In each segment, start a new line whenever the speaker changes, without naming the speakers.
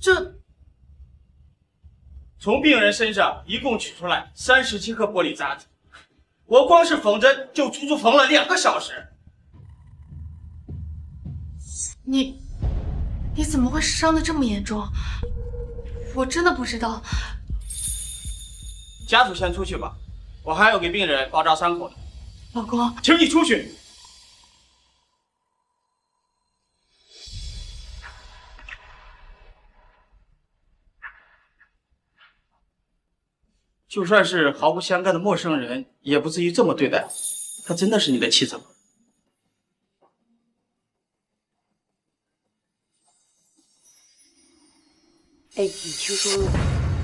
这从病人身上一共取出来37颗玻璃渣子，我光是缝针就足足缝了2个小时。
你怎么会伤得这么严重？我真的不知道。
家属先出去吧，我还要给病人包扎伤口呢。
老公，
请你出去。就算是毫不相干的陌生人，也不至于这么对待我。她真的是你的妻子吗？
哎，你听说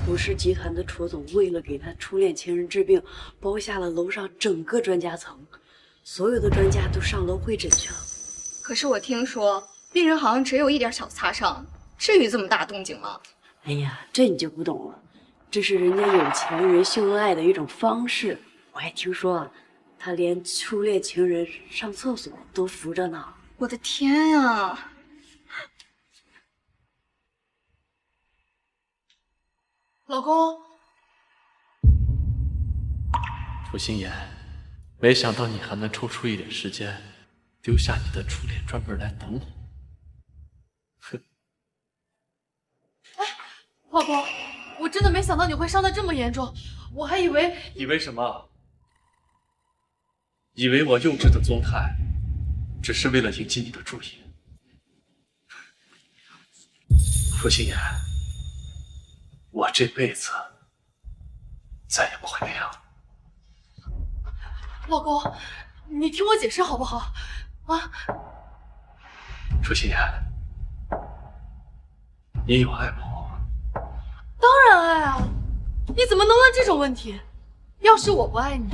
胡氏集团的楚总为了给他初恋情人治病，包下了楼上整个专家层，所有的专家都上楼会诊去了。
可是我听说病人好像只有一点小擦伤，至于这么大动静吗？
哎呀，这你就不懂了，这是人家有钱人秀恩爱的一种方式。我还听说啊，他连初恋情人上厕所都扶着呢。
我的天呀！
老公，
楚心言，没想到你还能抽出一点时间，丢下你的初恋专门来等我。哼！
老公，我真的没想到你会伤得这么严重，我还以为……
以为什么？以为我幼稚的姿态，只是为了引起你的注意。楚心言，我这辈子再也不会那样。
老公，你听我解释好不好？啊！
楚心言，你有爱我？
当然爱啊！你怎么能问这种问题？要是我不爱你，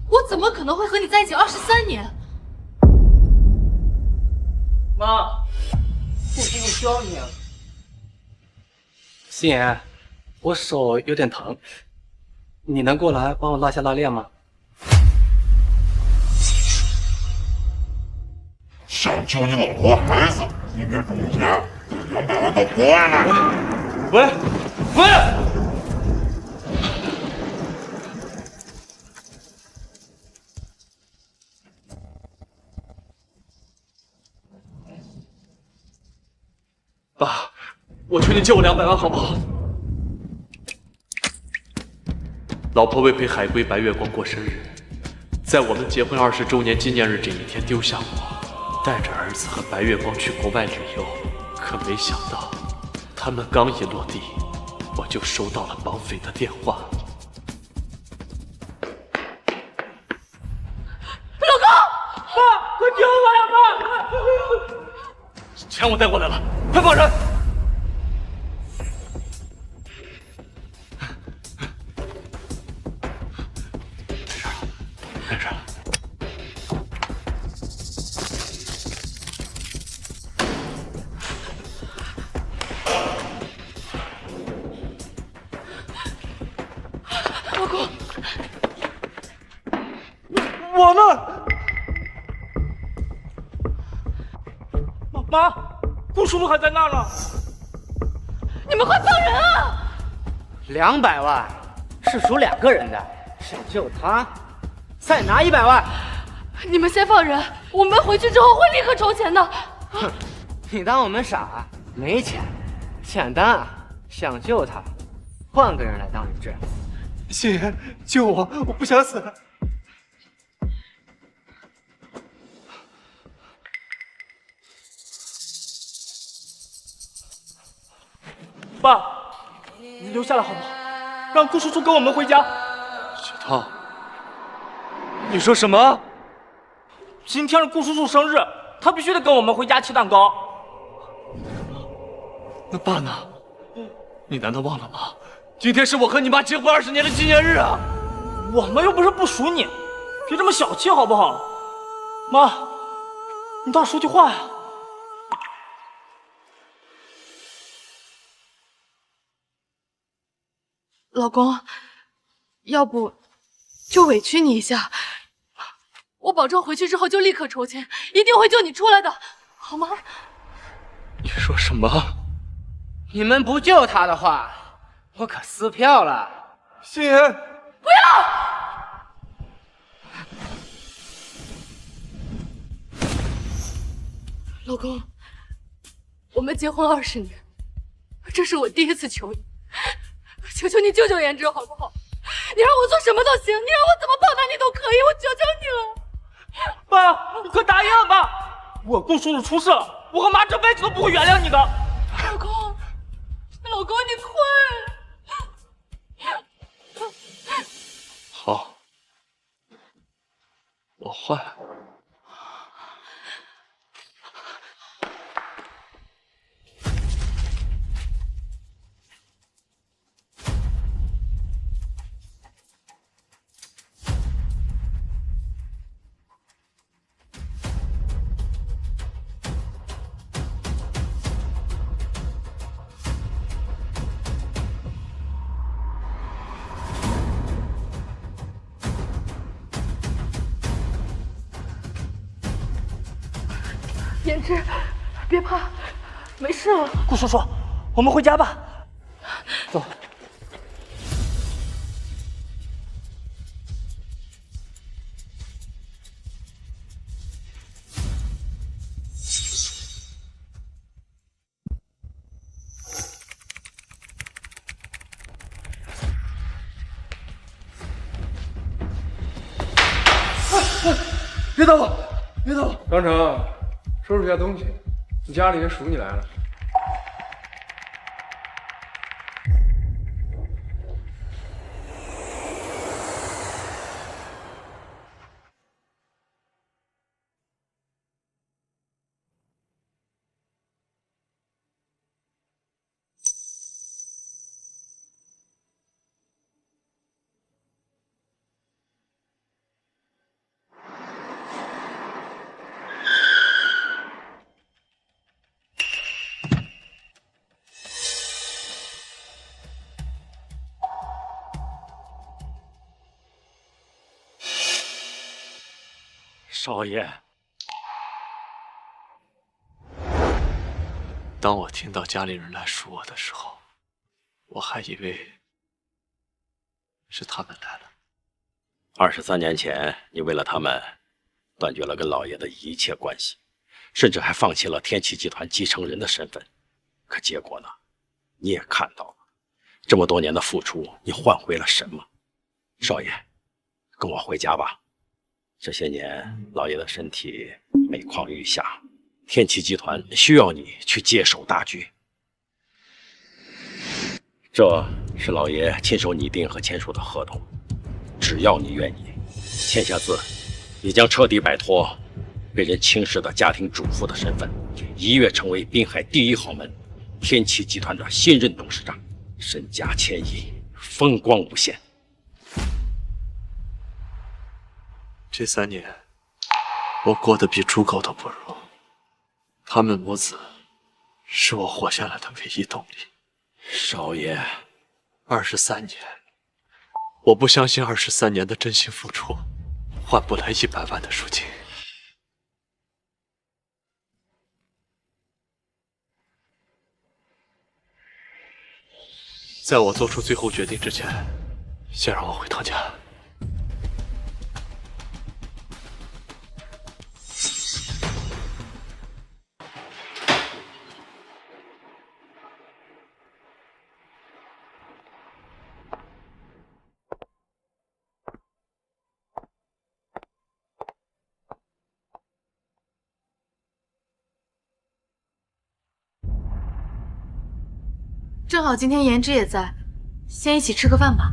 我怎么可能会和你在一起23年？
妈，父亲需要你了。
心妍，我手有点疼，你能过来帮我拉下拉链吗？
想救你老婆孩子，应该给我钱，200万到国外了。
喂！
爸，我求你借我200万好不好？老婆为陪海龟白月光过生日，在我们结婚20周年纪念日这一天丢下我，带着儿子和白月光去国外旅游。可没想到，他们刚一落地，我就收到了绑匪的电话。
老公，
爸，快救我呀！爸，
钱我带过来了，快放人！没事了。
老公，
我呢？妈，顾叔叔还在那儿呢。
你们快放人啊
！200万是属2个人的，想救他，再拿100万。
你们先放人，我们回去之后会立刻筹钱的。
哼，你当我们傻？没钱，简单啊！想救他，换个人来当人质。
心妍，救我！我不想死。
爸，你留下来好不好？让顾叔叔跟我们回家。
雪涛，你说什么？
今天是顾叔叔生日，他必须得跟我们回家吃蛋糕。
那爸呢？你难道忘了吗？今天是我和你妈结婚20年的纪念日啊！
我们又不是不属你，别这么小气好不好？妈，你倒是说句话呀！
老公，要不就委屈你一下，我保证回去之后就立刻筹钱，一定会救你出来的，好吗？
你说什么？
你们不救他的话，我可撕票了。
心妍，
老公，我们结婚20年，这是我第一次求你，求求你救救颜之好不好？你让我做什么都行，你让我怎么报答你都可以，我求求你了。
爸，你快答应吧！我顾叔叔出事了，我和妈这辈子都不会原谅你的。
老公，老公，你快！
好，我换。
颜之，别怕，没事了。
顾叔叔，我们回家吧。走。
别动！别动！张成，收拾下东西，你家里人数你来了。
少爷，当我听到家里人来数我的时候，我还以为是他们来了。
23年前，你为了他们，断绝了跟老爷的一切关系，甚至还放弃了天启集团继承人的身份。可结果呢？你也看到了，这么多年的付出，你换回了什么？少爷，跟我回家吧。这些年，老爷的身体每况愈下，天启集团需要你去接手大局。这是老爷亲手拟定和签署的合同，只要你愿意，签下字，你将彻底摆脱被人轻视的家庭主妇的身份，一跃成为滨海第一豪门天启集团的新任董事长，身家千亿，风光无限。
这3年，我过得比猪狗都不如。他们母子是我活下来的唯一动力。
少爷
，23年，我不相信23年的真心付出换不来100万的赎金。在我做出最后决定之前，先让我回趟家。
正好今天颜之也在，先一起吃个饭吧。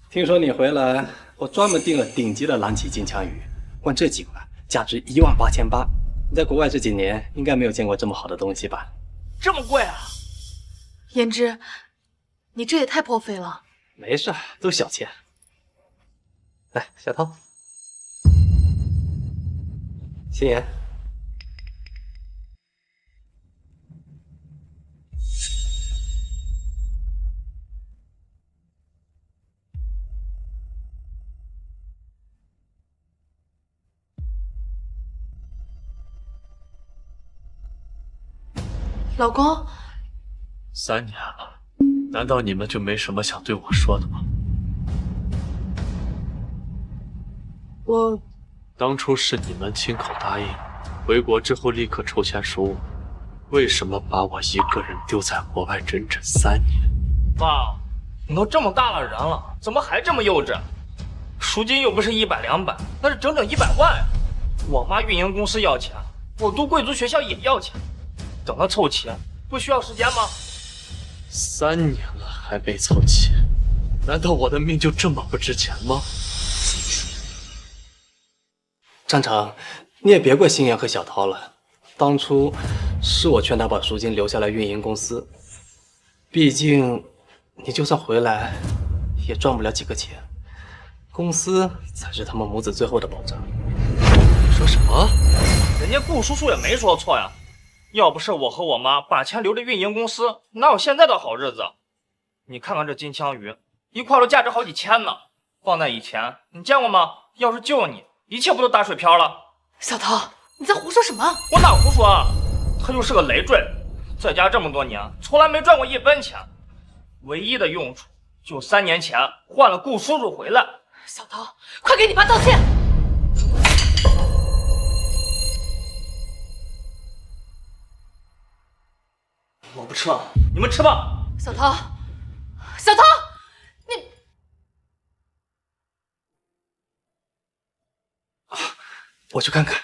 听说你回来，我专门订了顶级的蓝鳍金枪鱼，光这几碗价值18800。你在国外这几年应该没有见过这么好的东西吧？
这么贵啊！
颜之，你这也太破费了。
没事，都小钱。来，小涛，心妍，
老公
，3年了，难道你们就没什么想对我说的吗？当初是你们亲口答应，回国之后立刻筹钱赎我，为什么把我一个人丢在国外整整3年？
爸，你都这么大了人了，怎么还这么幼稚？赎金又不是100、200，那是整整100万呀！我妈运营公司要钱，我读贵族学校也要钱，等他凑齐，不需要时间吗
？3年了还没凑齐，难道我的命就这么不值钱吗？
张成，你也别怪星妍和小涛了，当初是我劝他把赎金留下来运营公司，毕竟你就算回来，也赚不了几个钱，公司才是他们母子最后的保障。
你说什么？
人家顾叔叔也没说错呀，要不是我和我妈把钱留着运营公司，哪有现在的好日子？你看看这金枪鱼，一块都价值好几千呢，放在以前，你见过吗？要是救你，一切不都打水漂了？
小涛，你在胡说什么？
我哪胡说啊？他就是个累赘，在家这么多年，从来没赚过1分钱，唯一的用处就3年前换了顾叔叔回来。
小涛，快给你爸道歉！
我不吃了，你们吃吧。
小涛，小涛，你
我去看看。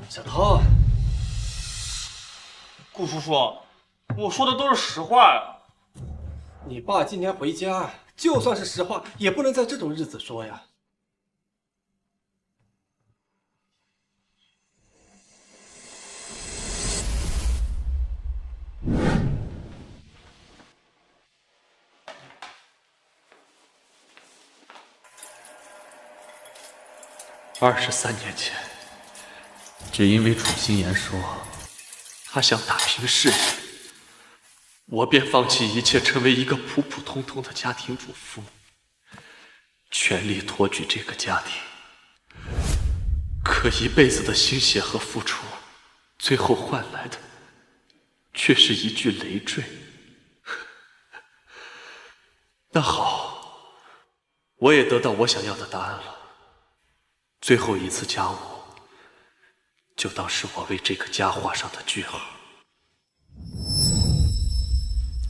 小涛，顾叔叔，我说的都是实话呀。
你爸今天回家，就算是实话，也不能在这种日子说呀。
23年前，只因为楚心言说他想打拼事业，我便放弃一切，成为一个普普通通的家庭主妇，全力托举这个家庭。可一辈子的心血和付出，最后换来的却是一句累赘。那好，我也得到我想要的答案了。最后一次家务，就当是我为这个家画上的句号。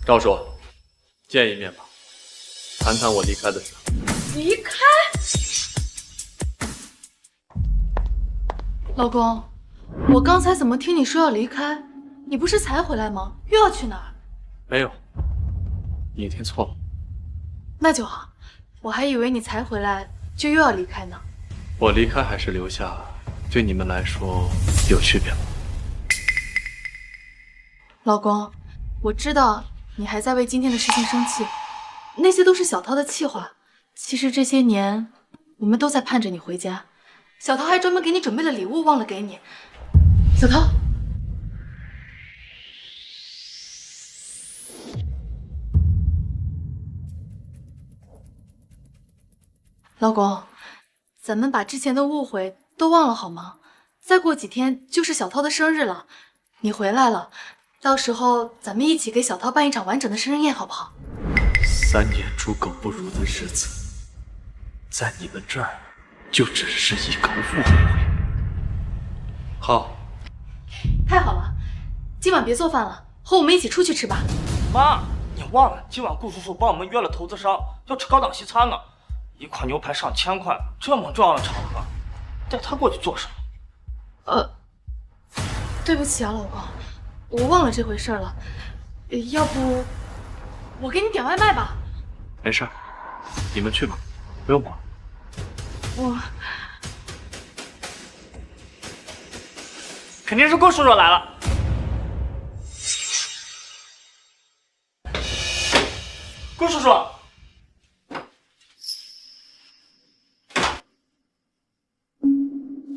赵叔，见一面吧，谈谈我离开的事。
离开？老公，我刚才怎么听你说要离开？你不是才回来吗？又要去哪儿？
没有，你听错了。
那就好，我还以为你才回来就又要离开呢。
我离开还是留下，对你们来说有区别吗？
老公，我知道你还在为今天的事情生气，那些都是小涛的气话。其实这些年，我们都在盼着你回家。小涛还专门给你准备了礼物，忘了给你。小涛，老公，咱们把之前的误会都忘了好吗？再过几天就是小涛的生日了，你回来了，到时候咱们一起给小涛办一场完整的生日宴，好不好
？3年猪狗不如的日子，在你们这儿就只是一个误会。好，
太好了，今晚别做饭了，和我们一起出去吃吧。
妈，你忘了今晚顾叔叔帮我们约了投资商，要吃高档西餐呢，一块牛排上千块，这么重要的场合，带他过去做什么？
对不起啊，老公，我忘了这回事了。要不我给你点外卖吧？
没事，你们去吧，不用管。
肯定是顾叔叔来了。顾叔叔，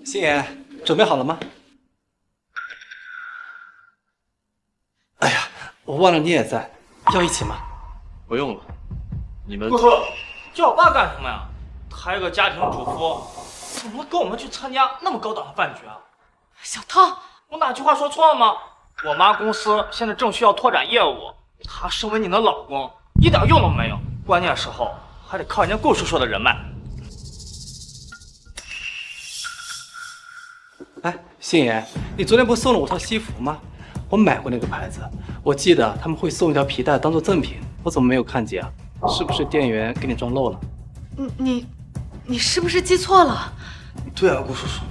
心妍，准备好了吗？哎呀，我忘了你也在，要一起吗？
不用了，你们。
顾叔，叫我爸干什么呀？他一个家庭主妇，怎么跟我们去参加那么高档的饭局啊？
小涛，
我哪句话说错了吗？我妈公司现在正需要拓展业务，她身为你的老公，一点用都没有。关键时候还得靠人家顾叔叔的人脉。
哎，星爷，你昨天不是送了我套西服吗？我买过那个牌子，我记得他们会送一条皮带当做赠品，我怎么没有看见啊？是不是店员给你装漏了？
你是不是记错了？
对啊，顾叔叔，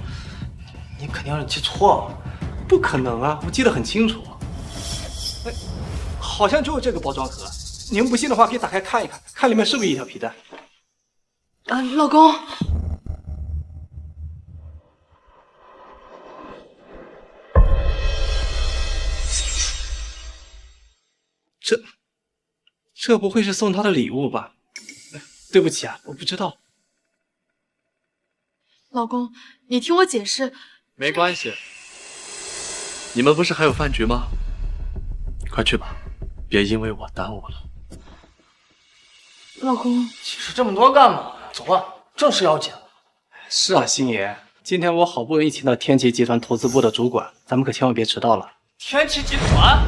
你肯定是记错了。
不可能啊，我记得很清楚。哎，好像就有这个包装盒，你们不信的话可以打开看一看，看里面是不是一条皮带。
老公。
这不会是送他的礼物吧？对不起啊，我不知道。
老公，你听我解释。
没关系，你们不是还有饭局吗？快去吧，别因为我耽误了。
老公，
解释这么多干嘛？走吧，正事要紧。
是啊，星爷，今天我好不容易请到天齐集团投资部的主管，咱们可千万别迟到了。
天齐集团？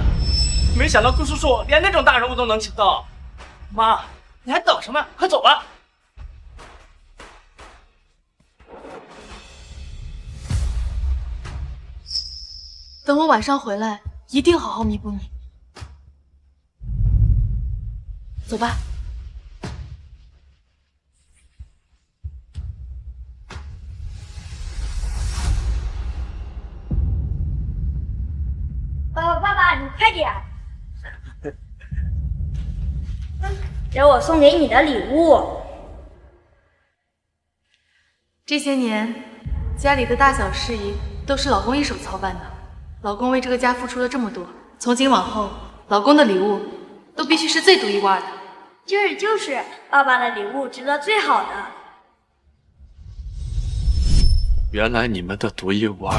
没想到顾叔叔连那种大人物都能请到。妈，你还等什么？快走吧。
等我晚上回来，一定好好弥补你。走吧。
爸爸，你快点！这我送给你的礼物。
这些年，家里的大小事宜都是老公一手操办的。老公为这个家付出了这么多，从今往后，老公的礼物都必须是最独一无二的。
就是，爸爸的礼物值得最好的。
原来你们的独一无二，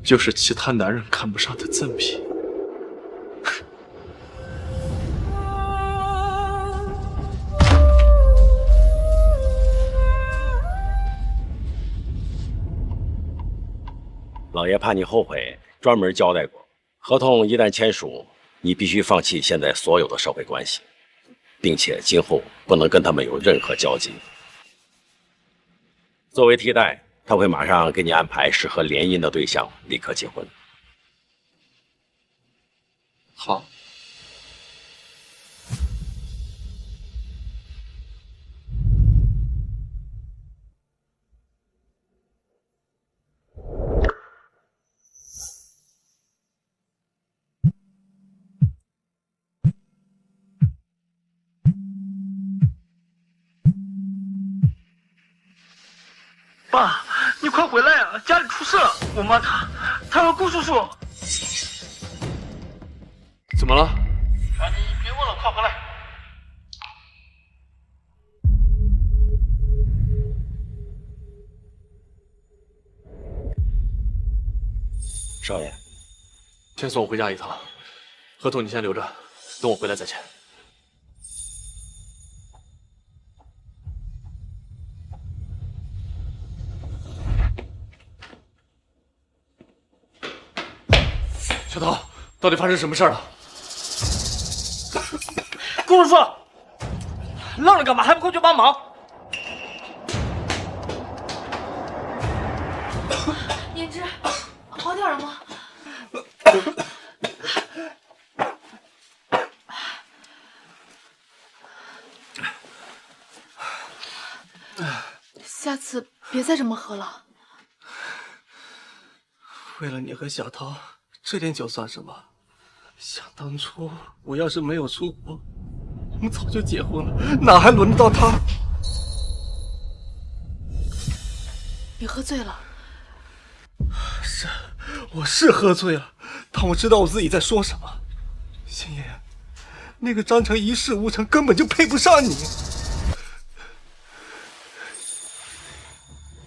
就是其他男人看不上的赠品。
老爷怕你后悔，专门交代过，合同一旦签署，你必须放弃现在所有的社会关系，并且今后不能跟他们有任何交集。作为替代，他会马上给你安排适合联姻的对象，立刻结婚。
好。
爸，你快回来呀！家里出事了，我妈她和顾叔叔。
怎么了？
你别问了，快回来。
少爷，
先送我回家一趟，合同你先留着，等我回来再签。小桃，到底发生什么事了？
顾叔叔，愣着干嘛？还不快去帮忙！
胭脂，好点了吗？下次别再这么喝了。
为了你和小涛，这点酒算什么？想当初我要是没有出国，我们早就结婚了，哪还轮得到他？
你喝醉了。
是，我是喝醉了，但我知道我自己在说什么。星爷，那个张成一事无成，根本就配不上你。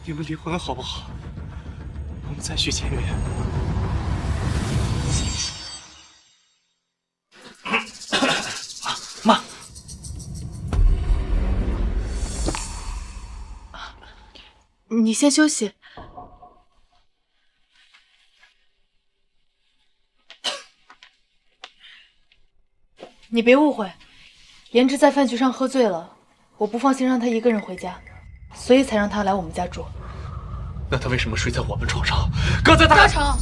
你们离婚好不好？我们再续前缘。
妈，
你先休息。你别误会，颜值在饭局上喝醉了，我不放心让他一个人回家，所以才让他来我们家住。
那他为什么睡在我们床上？刚才他……
张成，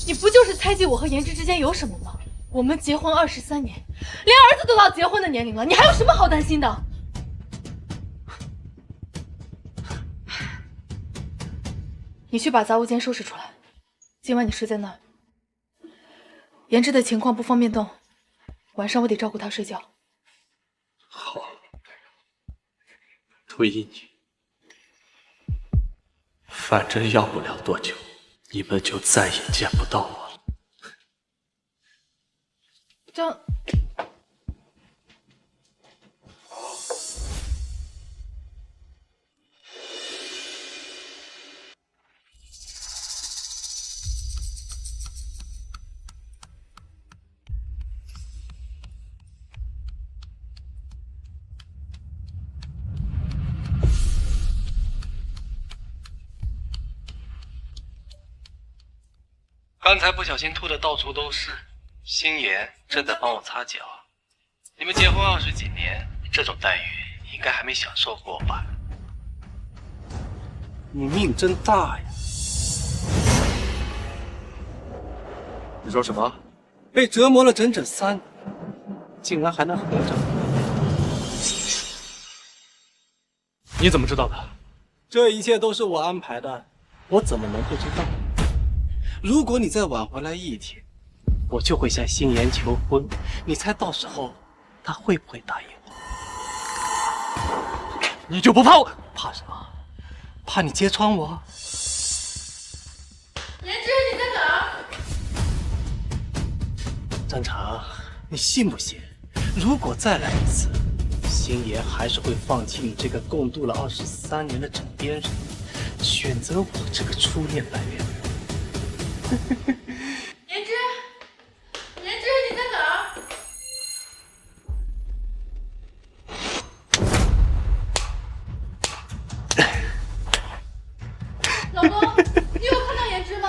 你不就是猜忌我和颜值之间有什么吗？我们结婚23年，连儿子都到结婚的年龄了，你还有什么好担心的？你去把杂物间收拾出来，今晚你睡在那儿。颜值的情况不方便动，晚上我得照顾他睡觉。
好，同意你。反正要不了多久，你们就再也见不到我了。
张，
刚才不小心吐的到处都是，星爷正在帮我擦脚。你们结婚20几年，这种待遇应该还没享受过吧？你命真大呀！
你说什么？
被折磨了整整3年，竟然还能活着？
你怎么知道的？
这一切都是我安排的，我怎么能不知道？如果你再晚回来1天，我就会向星言求婚。你猜到时候他会不会答应我？
你就不怕我？
怕什么？怕你揭穿我？
颜值，你在哪儿？
张成，你信不信？如果再来一次，星爷还是会放弃你这个共度了23年的枕边人，选择我这个初恋白月。
颜值，颜值，你在哪儿？老公，你有看到颜值吗？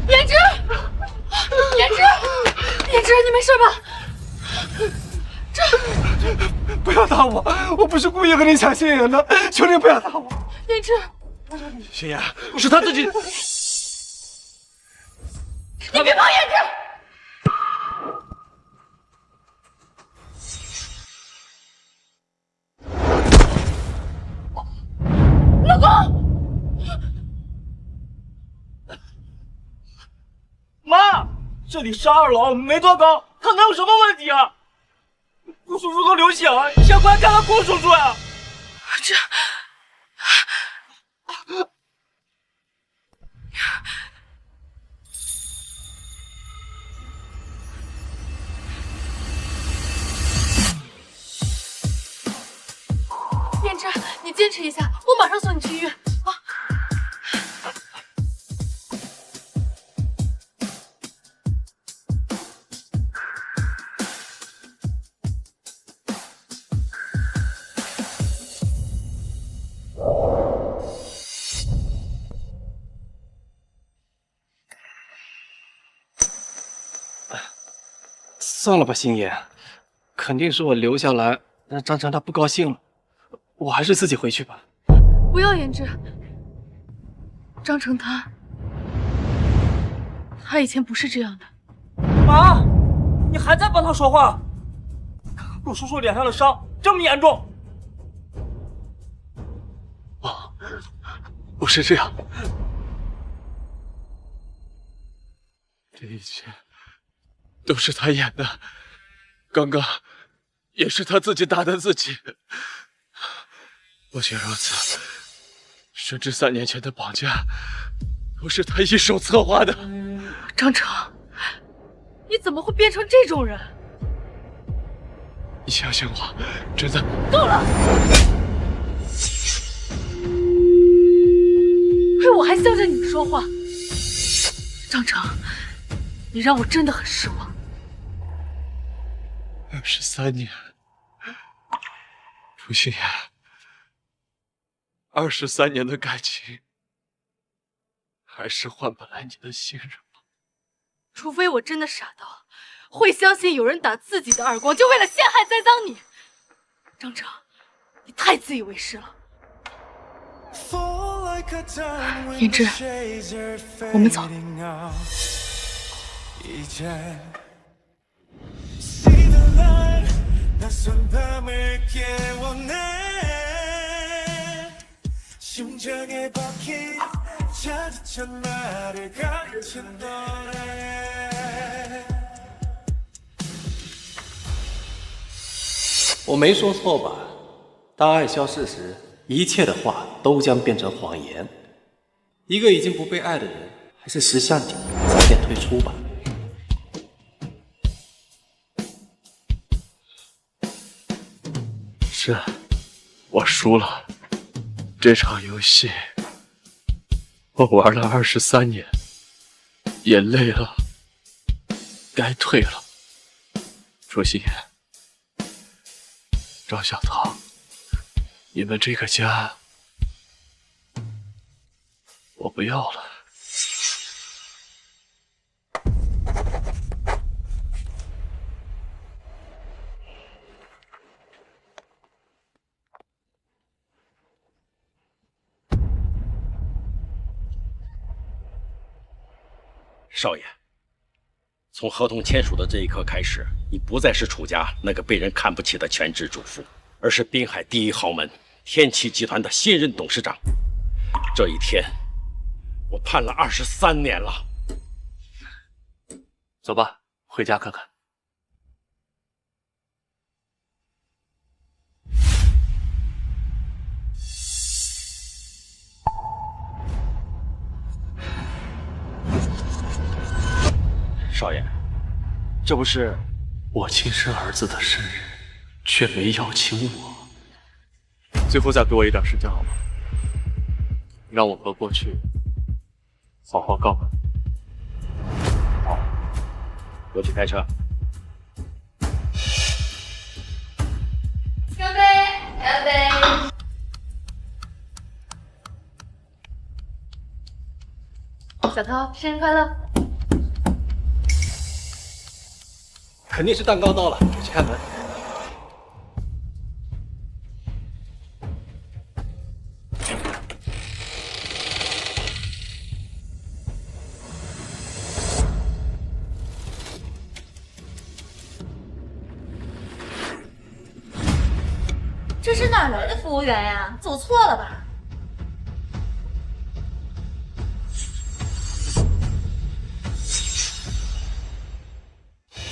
颜值，颜值，颜值，你没事吧？
不要打我！我不是故意和你抢星爷的，求你不要打我！
颜值，
星爷，是他自己。
你别碰颜值！老公，
妈，这里是2楼，没多高，他能有什么问题啊？顾叔叔都流血了，先过来看看顾叔叔呀！
这，颜值，你坚持一下，我马上送你去医院啊！
算了吧，星爷，肯定是我留下来让张成他不高兴了，我还是自己回去吧。
不要，颜值，张成他以前不是这样的。
妈，你还在帮他说话？看看顾叔叔脸上的伤这么严重。
不是这样，这一切都是他演的，刚刚也是他自己打的自己。不仅如此，甚至3年前的绑架都是他一手策划的。
张成，你怎么会变成这种人？
你相信我，真的。
够了！亏我还向着你说话，张成，你让我真的很失望。
23年，楚心言，23年的感情，还是换不来你的信任吗？
除非我真的傻到会相信有人打自己的耳光，就为了陷害栽赃你。张成，你太自以为是了。言之，我们走。
我没说错吧？当爱消逝时，一切的话都将变成谎言。一个已经不被爱的人，还是识相点，早点退出吧。
是，我输了。这场游戏，我玩了23年，也累了，该退了。楚心言，赵小棠，你们这个家，我不要了。
少爷，从合同签署的这一刻开始，你不再是楚家那个被人看不起的全职主妇，而是滨海第一豪门天齐集团的新任董事长。这一天，我盼了23年了。
走吧，回家看看。
少爷，这不是
我亲生儿子的生日，却没邀请我。最后再给我一点时间好吗？让我和过去好好告别。
好，我去开车。
干杯！干杯！小涛，生日快乐！
肯定是蛋糕到了，我去开门。
这是哪来的服务员呀？走错了吧？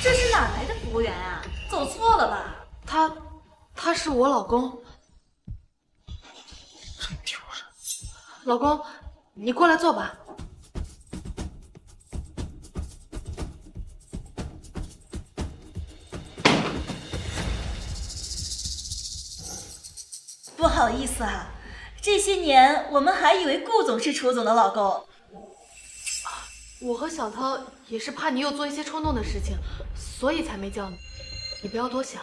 这是哪来的服务员啊？走错了吧？
他是我老公。
真丢人！
老公，你过来坐吧。
不好意思啊，这些年我们还以为顾总是楚总的老公。
我和小涛也是怕你又做一些冲动的事情，所以才没叫你。你不要多想。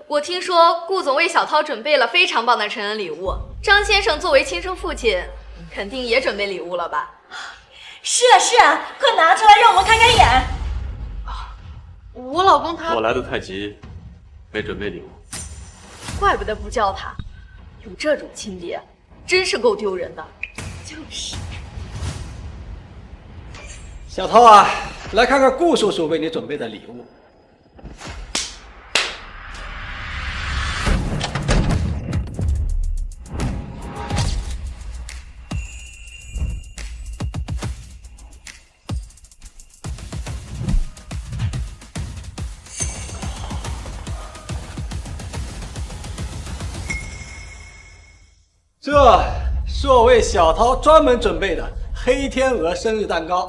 我听说顾总为小涛准备了非常棒的成人礼物，张先生作为亲生父亲，肯定也准备礼物了吧？
是啊是啊，快拿出来让我们开开眼。
我老公他……
我来的太急，没准备礼物。
怪不得不叫他，有这种亲爹，真是够丢人的。
就是。
小涛啊，来看看顾叔叔为你准备的礼物。这是我为小涛专门准备的黑天鹅生日蛋糕。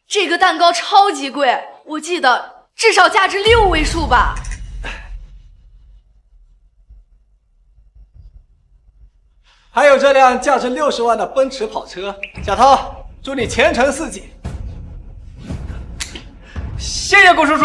这个蛋糕超级贵，我记得至少价值6位数吧。
还有这辆价值60万的奔驰跑车，小涛，祝你前程似锦。
谢谢顾叔叔。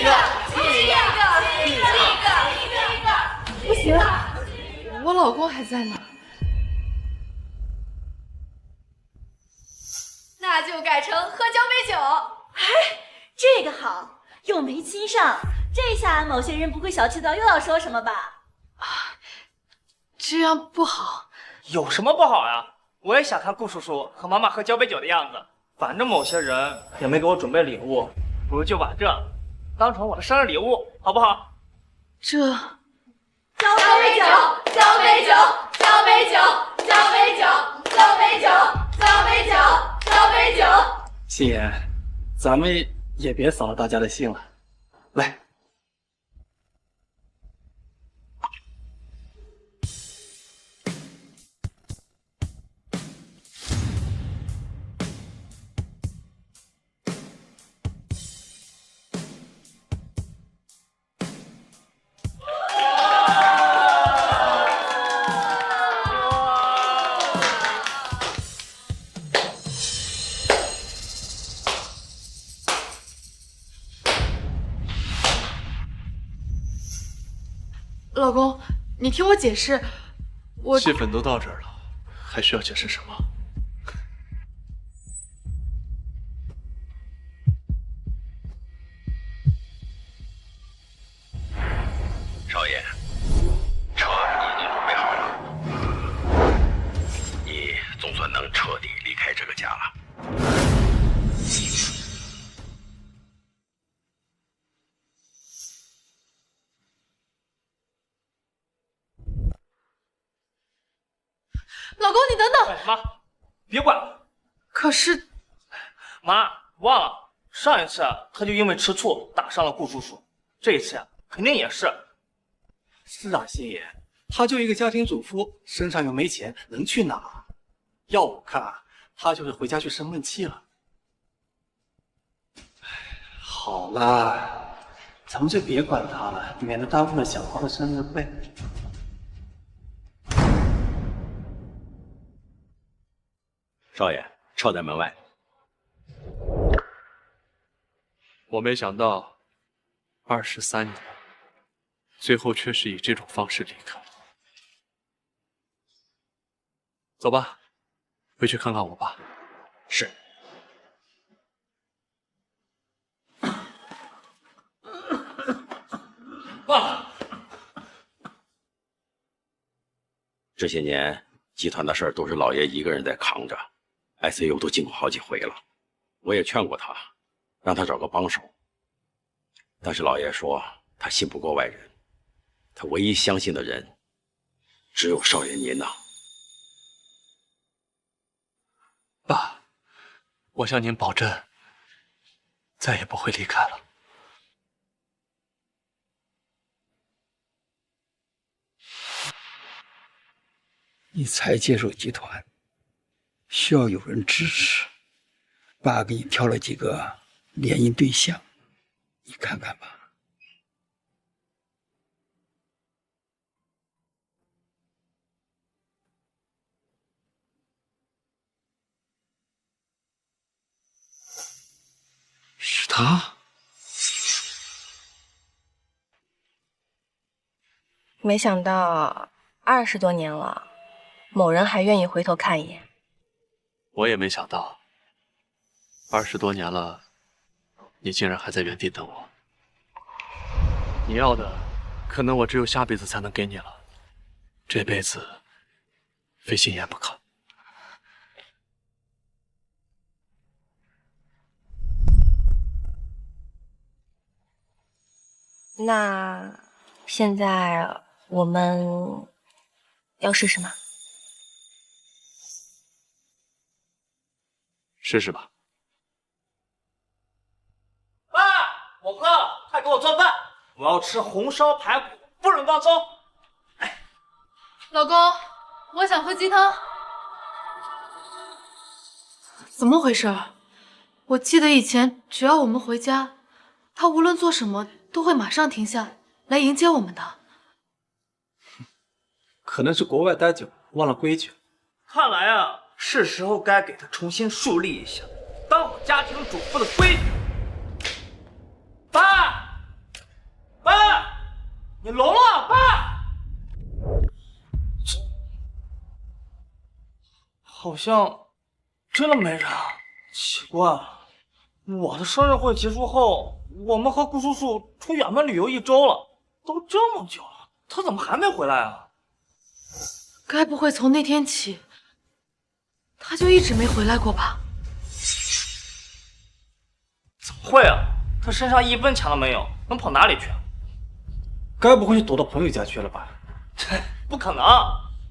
不行，我老公还在呢。
那就改成喝交杯酒。
哎，这个好，又没亲上，这下某些人不会小气到又要说什么吧？
这样不好。
有什么不好呀？我也想看顾叔叔和妈妈喝交杯酒的样子。反正某些人也没给我准备礼物，不如就把这当成我的生日礼物，好不好？
这
交杯酒，交杯酒，交杯酒，交杯酒，交杯酒，交杯酒，交杯酒。
心妍，咱们也别扫了大家的兴了，来。
老公，你听我解释，我
戏份都到这儿了，还需要解释什么？
少爷，车已经准备好了，你总算能彻底离开这个家了。
老公，你等等。
妈，别管了。
可是，
妈，忘了上一次他就因为吃醋打伤了顾叔叔，这一次呀，肯定也是。
是啊，心妍，她就一个家庭主妇，身上又没钱，能去哪？要我看，她就是回家去生闷气了。好了，咱们就别管他了，免得耽误了小涛的生日会。
少爷，撤在门外。
我没想到，23年，最后却是以这种方式离开。走吧，回去看看我爸。
是。
爸，
这些年集团的事儿都是老爷一个人在扛着 ，ICU 都进过好几回了。我也劝过他，让他找个帮手，但是老爷说他信不过外人，他唯一相信的人只有少爷您呐。
爸，我向您保证，再也不会离开了。
你才接手集团，需要有人支持。爸给你挑了几个联姻对象，你看看吧。
是他？
没想到20多年了，某人还愿意回头看一眼。
我也没想到，20多年了，你竟然还在原地等我。你要的，可能我只有下辈子才能给你了，这辈子非心眼不可。
那现在我们要试试吗？
试试吧。
爸，我饿了，快给我做饭，我要吃红烧排骨，不准放松。
老公，我想喝鸡汤。怎么回事？我记得以前只要我们回家，他无论做什么都会马上停下来迎接我们的。
可能是国外待久，忘了规矩。
看来啊，是时候该给他重新树立一下当好家庭主妇的规矩。爸，爸，你聋了？爸，好像真的没人啊。奇怪，我的生日会结束后，我们和顾叔叔出远门旅游1周了，都这么久了，他怎么还没回来啊？
该不会从那天起，他就一直没回来过吧？
怎么会啊？他身上1分钱都没有，能跑哪里去？
该不会是躲到朋友家去了吧？
不可能！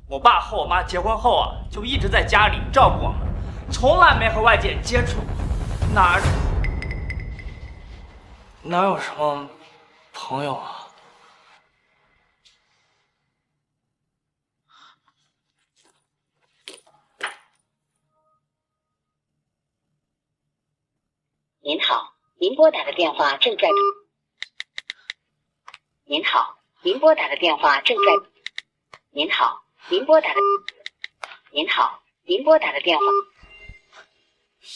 我爸和我妈结婚后啊，就一直在家里照顾我们，从来没和外界接触，哪有什么朋友啊？
您好，您拨打的电话正在。您好，您拨打的电话正在。您好，您拨打的。您好，您拨打的电话。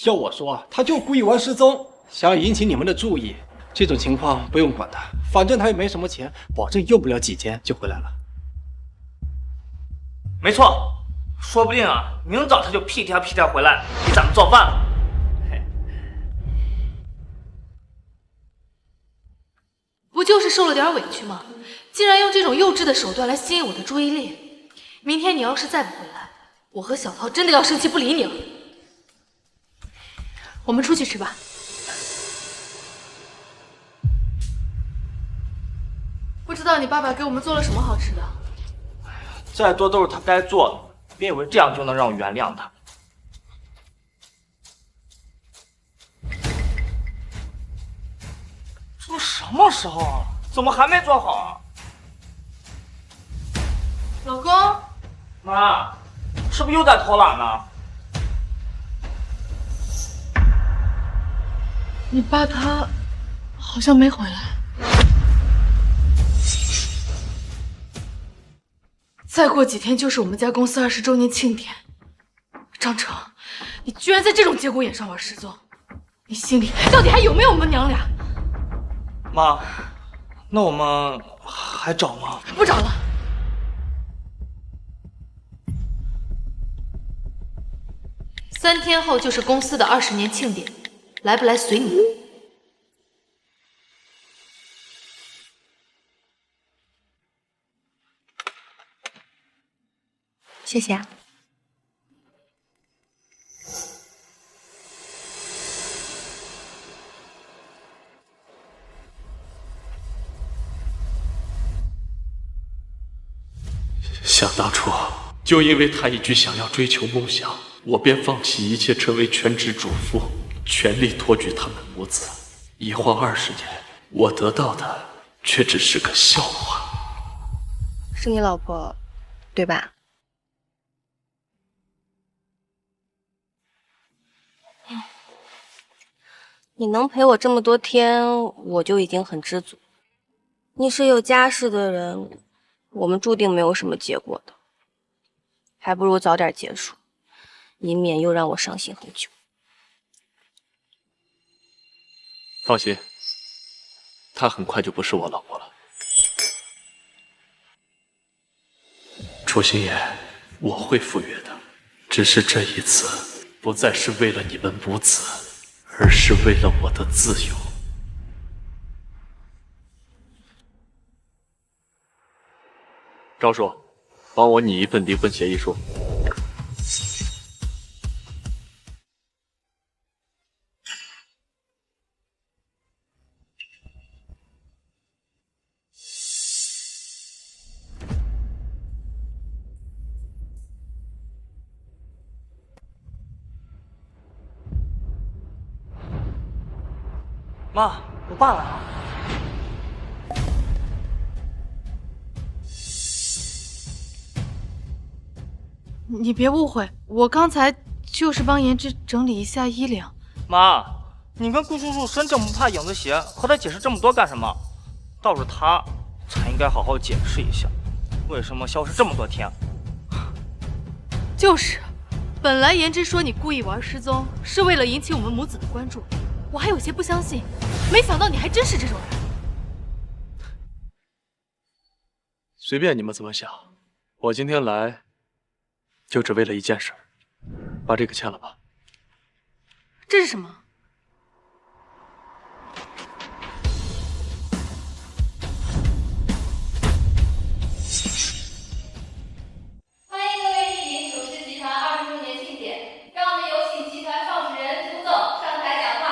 要我说啊，他就故意玩失踪，想要引起你们的注意。这种情况不用管他，反正他也没什么钱，保证用不了几天就回来了。
没错，说不定啊，明早他就屁颠屁颠回来给咱们做饭了。
不就是受了点委屈吗？竟然用这种幼稚的手段来吸引我的注意力。明天你要是再不回来，我和小涛真的要生气不理你了。我们出去吃吧。不知道你爸爸给我们做了什么好吃的？
再多都是他该做的，别以为这样就能让我原谅他。这什么时候啊？怎么还没做好啊？
老公，
妈，是不是又在偷懒呢？
你爸他好像没回来。再过几天就是我们家公司20周年庆典，张成，你居然在这种节骨眼上玩失踪，你心里到底还有没有我们娘俩？
妈，那我们还找吗？
不找了。3天后就是公司的20年庆典，来不来随你。
谢谢啊。
想当初，就因为他一句想要追求梦想，我便放弃一切，成为全职主妇，全力托举他们母子。一晃20年，我得到的却只是个笑话。
是你老婆，对吧？你能陪我这么多天，我就已经很知足。你是有家室的人，我们注定没有什么结果的，还不如早点结束，以免又让我伤心很久。
放心，她很快就不是我老婆了。楚心言，我会赴约的，只是这一次不再是为了你们母子，而是为了我的自由。赵叔，帮我拟一份离婚协议书。
妈，我爸来了。
你别误会，我刚才就是帮颜值整理一下衣领。
妈，你跟顾叔叔身正不怕影子斜，和他解释这么多干什么？倒是他才应该好好解释一下，为什么消失这么多天。
就是，本来颜值说你故意玩失踪，是为了引起我们母子的关注，我还有些不相信，没想到你还真是这种人。
随便你们怎么想，我今天来就只为了一件事，把这个签了吧。
这是什么？
欢迎各位莅临楚氏集团20周年庆典，让我们有请集团创始人涂总上台讲话。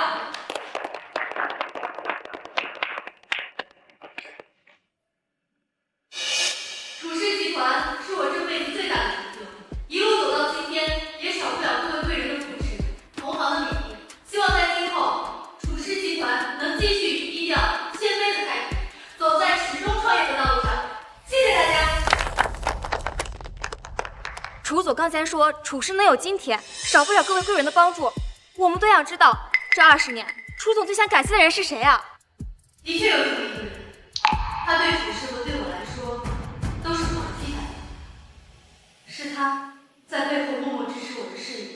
楚氏集团是我这辈子最大的成就，一路走到今天，也少不了各位贵人的扶持，同行的勉励。希望在今后，楚氏集团能继续以低调、谦卑的态度，走在始终创业的道路上。谢谢大家。
楚总刚才说楚氏能有今天，少不了各位贵人的帮助。我们都想知道，这20年，楚总最想感谢的人是谁啊？
的确有这么一个人，他对楚氏和对我来说都是广积的，是他在背后默默支持我的事业。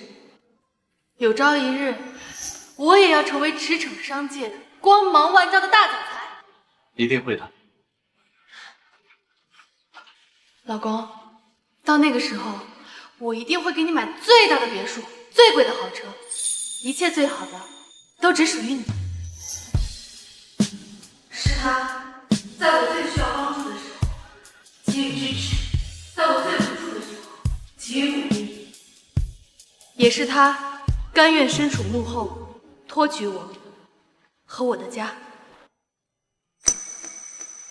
有朝一日，我也要成为驰骋商界的光芒万丈的大总裁。
一定会的。
老公，到那个时候，我一定会给你买最大的别墅、最贵的豪车，一切最好的都只属于你。是他在我最需要帮助的时候给予支持，在我最无助的时候给予鼓励，也是他甘愿身处幕后，托举我和我的家。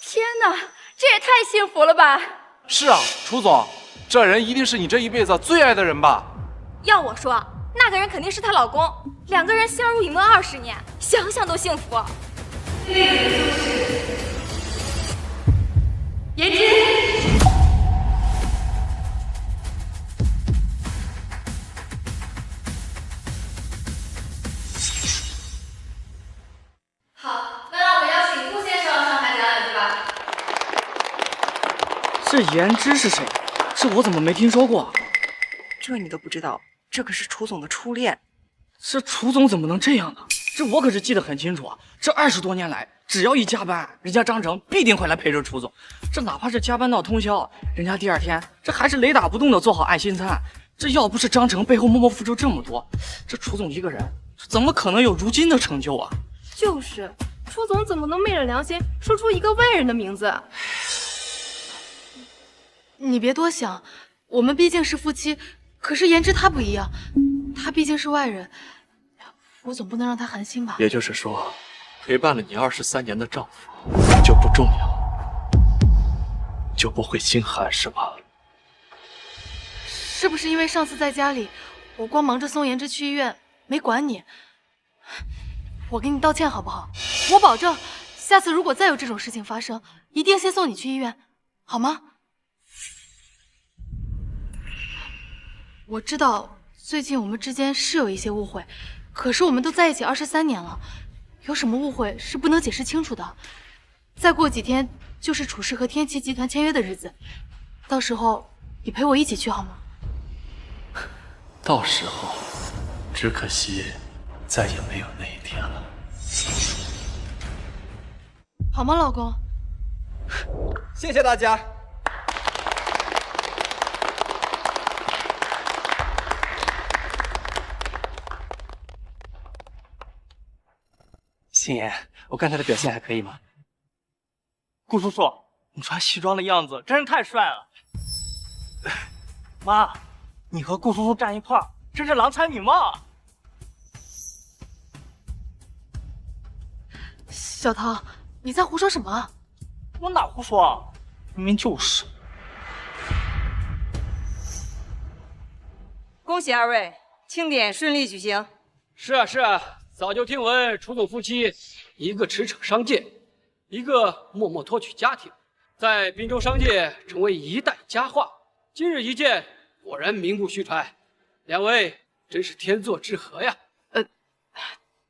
天哪，这也太幸福了吧！
是啊，楚总，这人一定是你这一辈子最爱的人吧？
要我说，那个人肯定是她老公，2个人相濡以沫20年，想想都幸福。
那个人就是颜值。
好，那让我们
这颜之是谁？这我怎么没听说过？
这你都不知道？这可是楚总的初恋。
这楚总怎么能这样呢？这我可是记得很清楚啊！这20多年来，只要一加班，人家张成必定会来陪着楚总。这哪怕是加班到通宵，人家第2天这还是雷打不动的做好爱心餐。这要不是张成背后默默付出这么多，这楚总一个人怎么可能有如今的成就啊？
就是，楚总怎么能昧着良心说出一个外人的名字？你别多想，我们毕竟是夫妻，可是颜之他不一样，他毕竟是外人，我总不能让他寒心吧？
也就是说，陪伴了你23年的丈夫就不重要，就不会心寒是吧？
是不是因为上次在家里，我光忙着送颜之去医院，没管你？我给你道歉好不好？我保证，下次如果再有这种事情发生，一定先送你去医院，好吗？我知道最近我们之间是有一些误会，可是我们都在一起23年了，有什么误会是不能解释清楚的。再过几天就是楚氏和天齐集团签约的日子，到时候你陪我一起去好吗？
到时候，只可惜再也没有那一天了。
好吗，老公？
谢谢大家。星爷，我刚才的表现还可以吗？
顾叔叔，你穿西装的样子真是太帅了。妈，你和顾叔叔站一块儿，真是郎才女貌啊！
小涛，你在胡说什么？
我哪胡说啊？明明就是。
恭喜2位，庆典顺利举行。
是啊是啊，早就听闻楚总夫妻一个驰骋商界，一个默默托举家庭，在滨州商界成为一代佳话。今日一见，果然名不虚传，两位真是天作之合呀！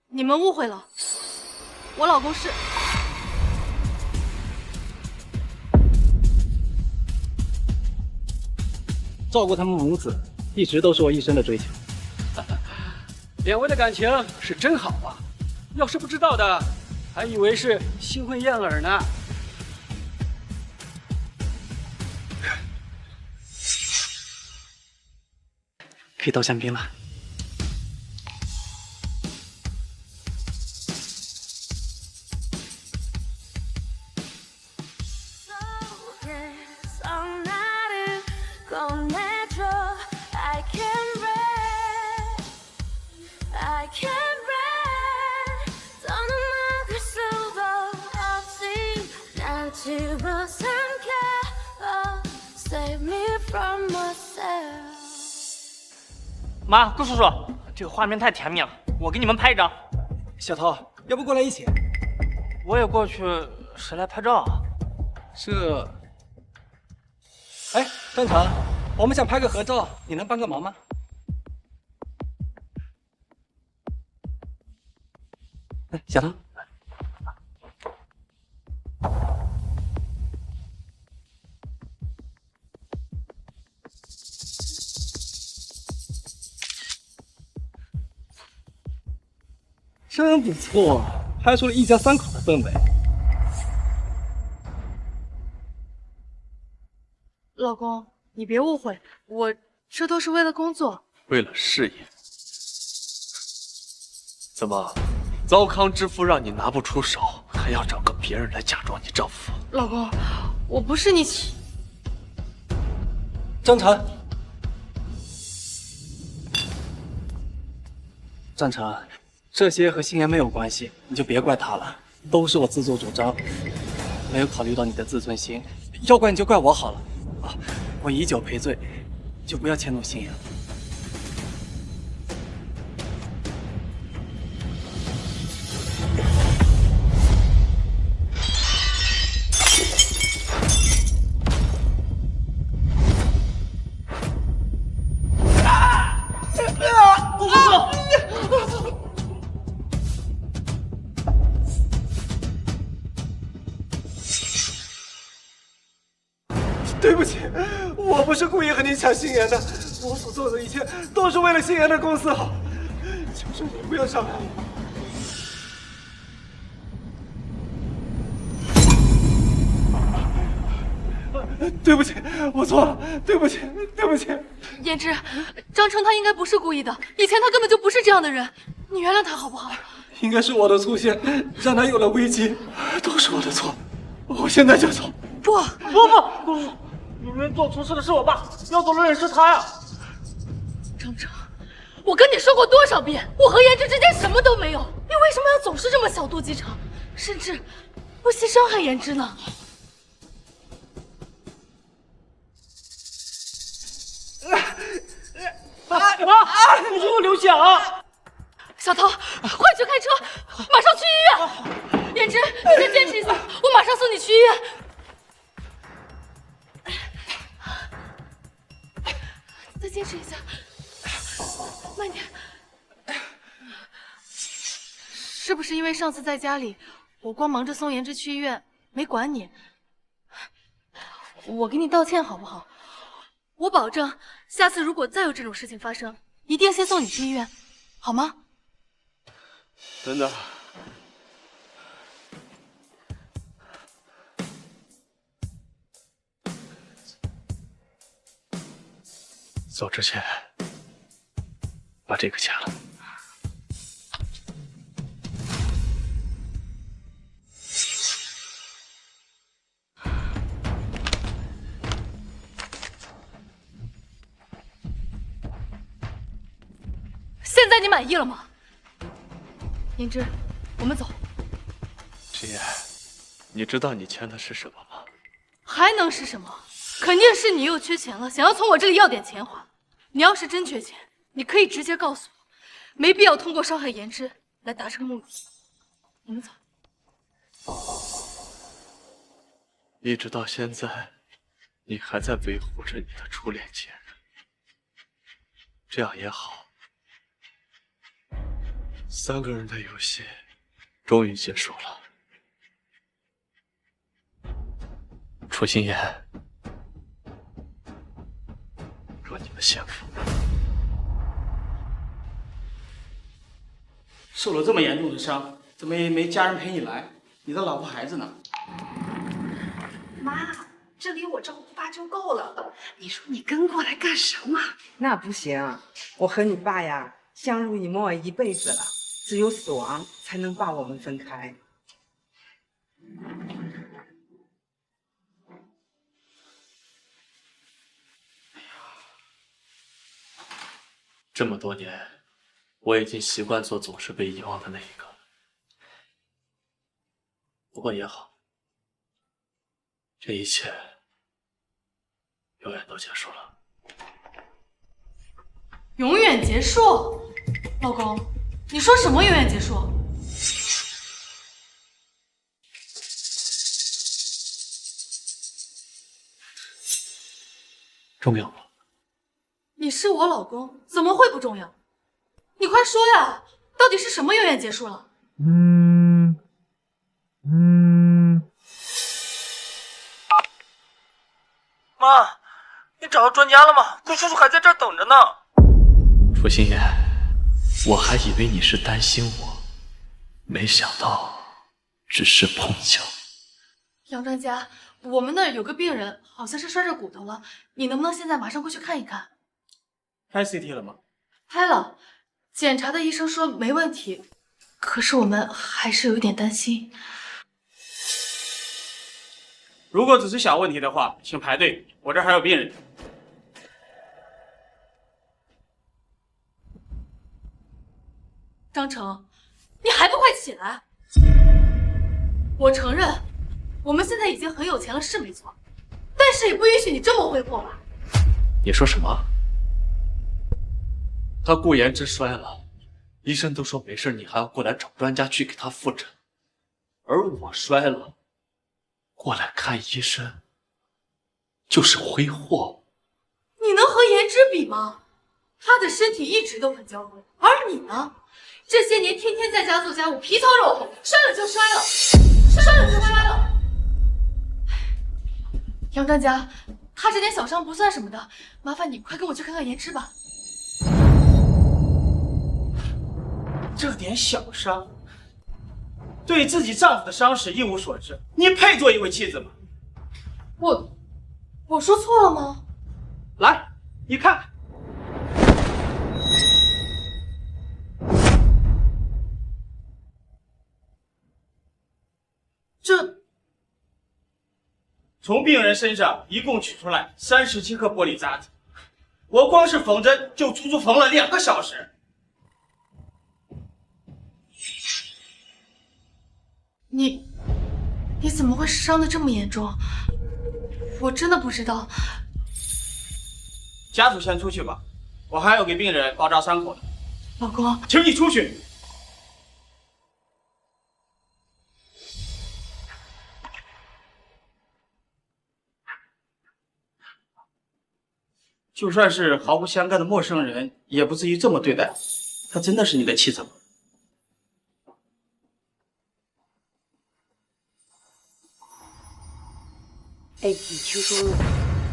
你们误会了，我老公是……
照顾他们母子，一直都是我一生的追求。
两位的感情是真好啊！要是不知道的，还以为是新婚燕尔呢。
可以倒香槟了。
妈，顾叔叔，这个画面太甜蜜了，我给你们拍一张。
小涛，要不过来一起？
我也过去，谁来拍照啊？
这……哎，张成，我们想拍个合照，你能帮个忙吗？小涛。真不错，拍出了一家3口的氛围。
老公，你别误会，我这都是为了工作，
为了事业。怎么，糟糠之夫让你拿不出手，还要找个别人来假装你丈夫？
老公，我不是你。
张成，张成。这些和星爷没有关系，你就别怪他了，都是我自作主张，没有考虑到你的自尊心，要怪你就怪我好了。啊，我以酒赔罪，就不要迁怒星爷了。
顾叔叔。
对不是故意和你抢心妍的，我所做的一切都是为了心妍的公司好，求求你不要伤害我。对不起，我错了，对不起，对不起。
胭脂，张成他应该不是故意的，以前他根本就不是这样的人，你原谅他好不好？
应该是我的粗心，让他有了危机，都是我的错。我现在就走。
不，
明明做错事的是我爸，要走的人是他呀。
张成，我跟你说过多少遍，我和胭脂之间什么都没有，你为什么要总是这么小肚鸡肠，甚至不惜伤害胭脂呢？
你给我流血啊！
小涛，快去开车，马上去医院。胭脂，你再坚持一下，我马上送你去医院。再坚持一下，慢点。是不是因为上次在家里，我光忙着送胭脂去医院，没管你？我给你道歉好不好？我保证，下次如果再有这种事情发生，一定先送你去医院，好吗？
等等，走之前把这个签了。
现在你满意了吗？胭脂，我们走。
志言，你知道你签的是什么吗？
还能是什么？肯定是你又缺钱了，想要从我这里要点钱花。你要是真缺钱，你可以直接告诉我，没必要通过伤害胭脂来达成目的。我们走。
一直到现在，你还在维护着你的初恋情人，这样也好。3个人的游戏终于结束了。楚心言，祝你们幸福。
受了这么严重的伤，怎么也没家人陪你来？你的老婆孩子呢？
妈，这里我照顾爸就够了，你说你跟过来干什么？
那不行，我和你爸呀相濡以沫一辈子了，只有死亡才能把我们分开。
这么多年，我已经习惯做总是被遗忘的那一个。不过也好，这一切永远都结束了。
永远结束？老公，你说什么永远结束？
重要吗？
你是我老公，怎么会不重要？你快说呀，到底是什么永远结束了？
妈，你找到专家了吗？顾叔叔还在这儿等着呢。
楚心言，我还以为你是担心我，没想到只是碰巧。
杨专家，我们那儿有个病人好像是摔着骨头了，你能不能现在马上过去看一看？
拍 CT 了吗？
拍了，检查的医生说没问题，可是我们还是有点担心。
如果只是小问题的话，请排队，我这儿还有病人。
张成，你还不快起来！我承认，我们现在已经很有钱了，是没错，但是也不允许你这么挥霍吧？
你说什么？他顾言之摔了，医生都说没事，你还要过来找专家去给他复诊，而我摔了，过来看医生，就是挥霍。
你能和颜之比吗？他的身体一直都很娇贵，而你呢？这些年天天在家做家务，皮糙肉厚，摔了就摔了，摔了就摔了。杨专家，他这点小伤不算什么的，麻烦你快跟我去看看颜值吧。
这点小伤，对自己丈夫的伤势一无所知，你配做一位妻子吗？
我说错了吗？
来，你看看。这从病人身上一共取出来37颗玻璃渣子，我光是缝针就足足缝了2个小时。
你怎么会伤得这么严重？我真的不知道。
家属先出去吧，我还要给病人包扎伤口呢。
老公，
请你出去。就算是毫不相干的陌生人，也不至于这么对待我。她真的是你的妻子吗？
哎，你听说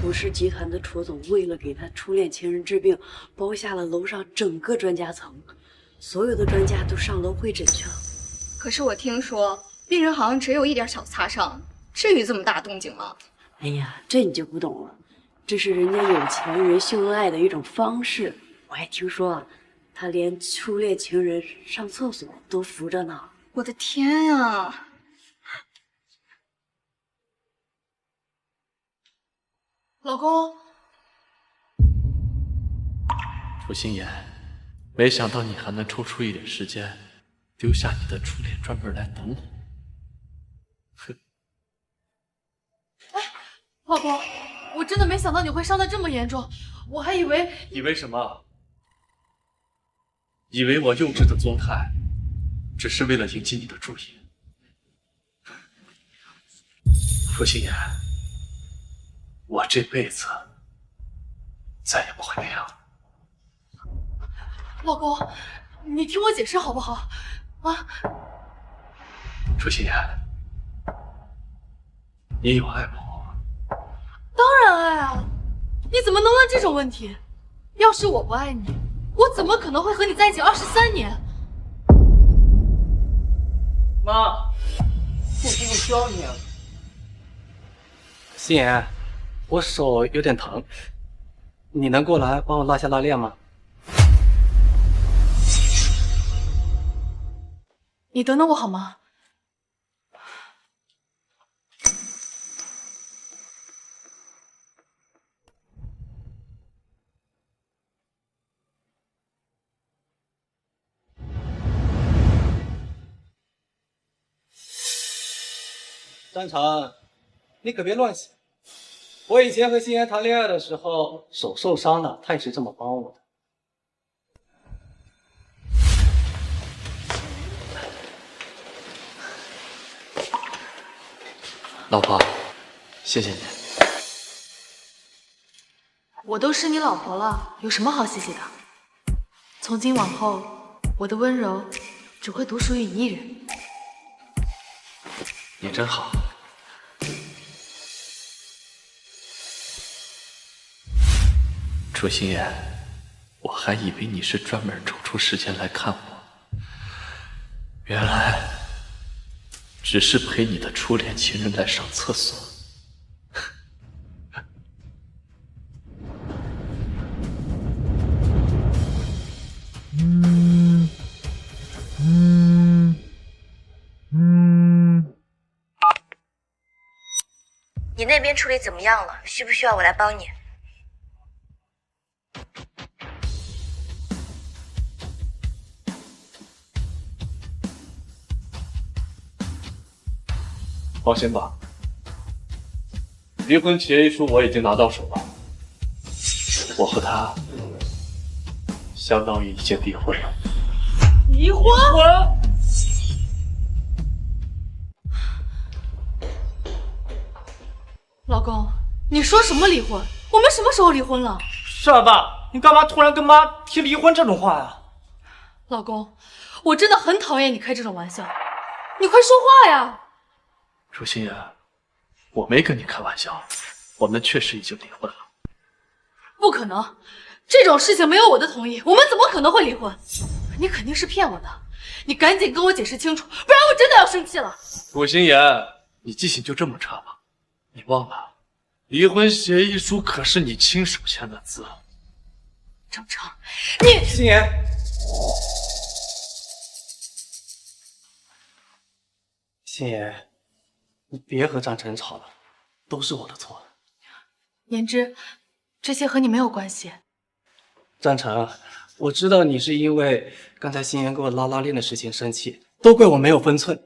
胡氏集团的楚总为了给他初恋情人治病，包下了楼上整个专家层，所有的专家都上楼会诊去了。
可是我听说病人好像只有一点小擦伤，至于这么大动静吗？
哎呀，这你就不懂了，这是人家有钱人秀恩爱的一种方式。我还听说啊，他连初恋情人上厕所都扶着呢。
我的天呀！
老公，
楚心言，没想到你还能抽出一点时间，丢下你的初恋专门来等我。哼！
老公，我真的没想到你会伤得这么严重，我还以为……
以为什么？以为我幼稚的作态，只是为了引起你的注意。楚心言，我这辈子再也不会那样了。
老公，你听我解释好不好？啊！
楚心言，你有爱我？
当然爱啊！你怎么能问这种问题？要是我不爱你，我怎么可能会和你在一起23年？
妈，父亲不教你啊。
心言，我手有点疼，你能过来帮我拉下拉链吗？
你等等我好吗？
张成，你可别乱想。我以前和心妍谈恋爱的时候，手受伤了，他也是这么帮我的。
老婆，谢谢你。
我都是你老婆了，有什么好谢谢的？从今往后，我的温柔只会独属于你一人。
你真好。楚心言，我还以为你是专门抽出时间来看我，原来只是陪你的初恋情人来上厕所。
你那边处理怎么样了？需不需要我来帮你？
放心吧，离婚协议书我已经拿到手了，我和他相当于已经离婚了。
离婚？老公，你说什么离婚？我们什么时候离婚了？
是啊，爸，你干嘛突然跟妈提离婚这种话呀？
老公，我真的很讨厌你开这种玩笑，你快说话呀！
楚心言，我没跟你开玩笑，我们确实已经离婚了。
不可能，这种事情没有我的同意，我们怎么可能会离婚？你肯定是骗我的，你赶紧跟我解释清楚，不然我真的要生气了。
顾心言，你记性就这么差吗？你忘了，离婚协议书可是你亲手签的字。
张成，你
心言，心言，你别和张晨吵了，都是我的错。
言之，这些和你没有关系。
张晨，我知道你是因为刚才心言给我拉链的事情生气，都怪我没有分寸。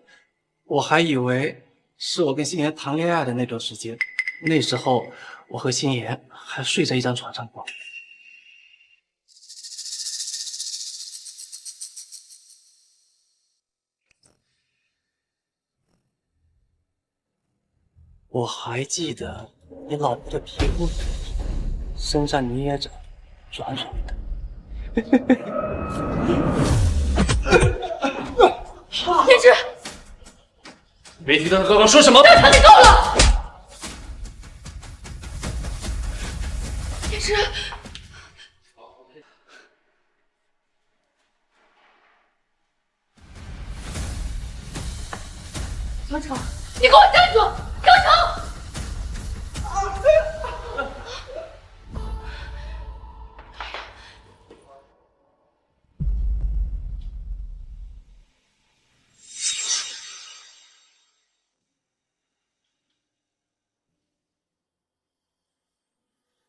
我还以为是我跟心言谈恋爱的那段时间，那时候我和心言还睡在一张床上过。我还记得你老婆的皮肤身上捏着软软的。
言之，
没听到他刚刚说什么？
张成，你够了！言之，张成，你给我站住！张成！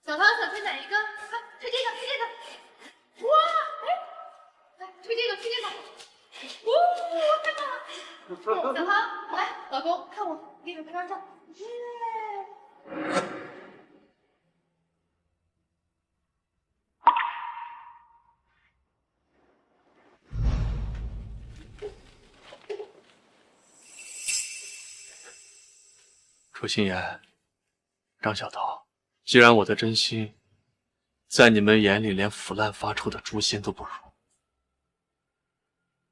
小唐想吹哪一个？快吹这个，吹这个！哇，哎，来吹这个，吹这个！哇，太棒了！小唐，来，老公，看我，给你们拍张照。耶！
楚心言，张小桃，既然我的真心在你们眼里连腐烂发臭的猪心都不如，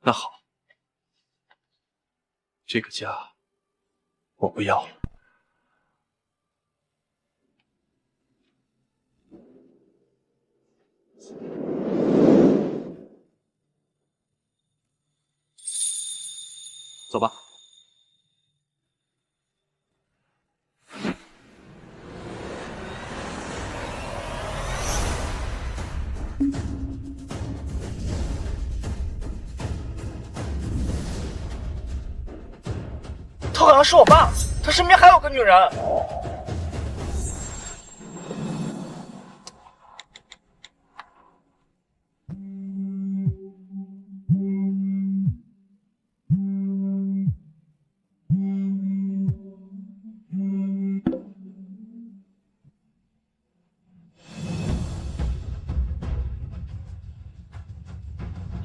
那好，这个家我不要了。走吧。
他好像是我爸，他身边还有个女人。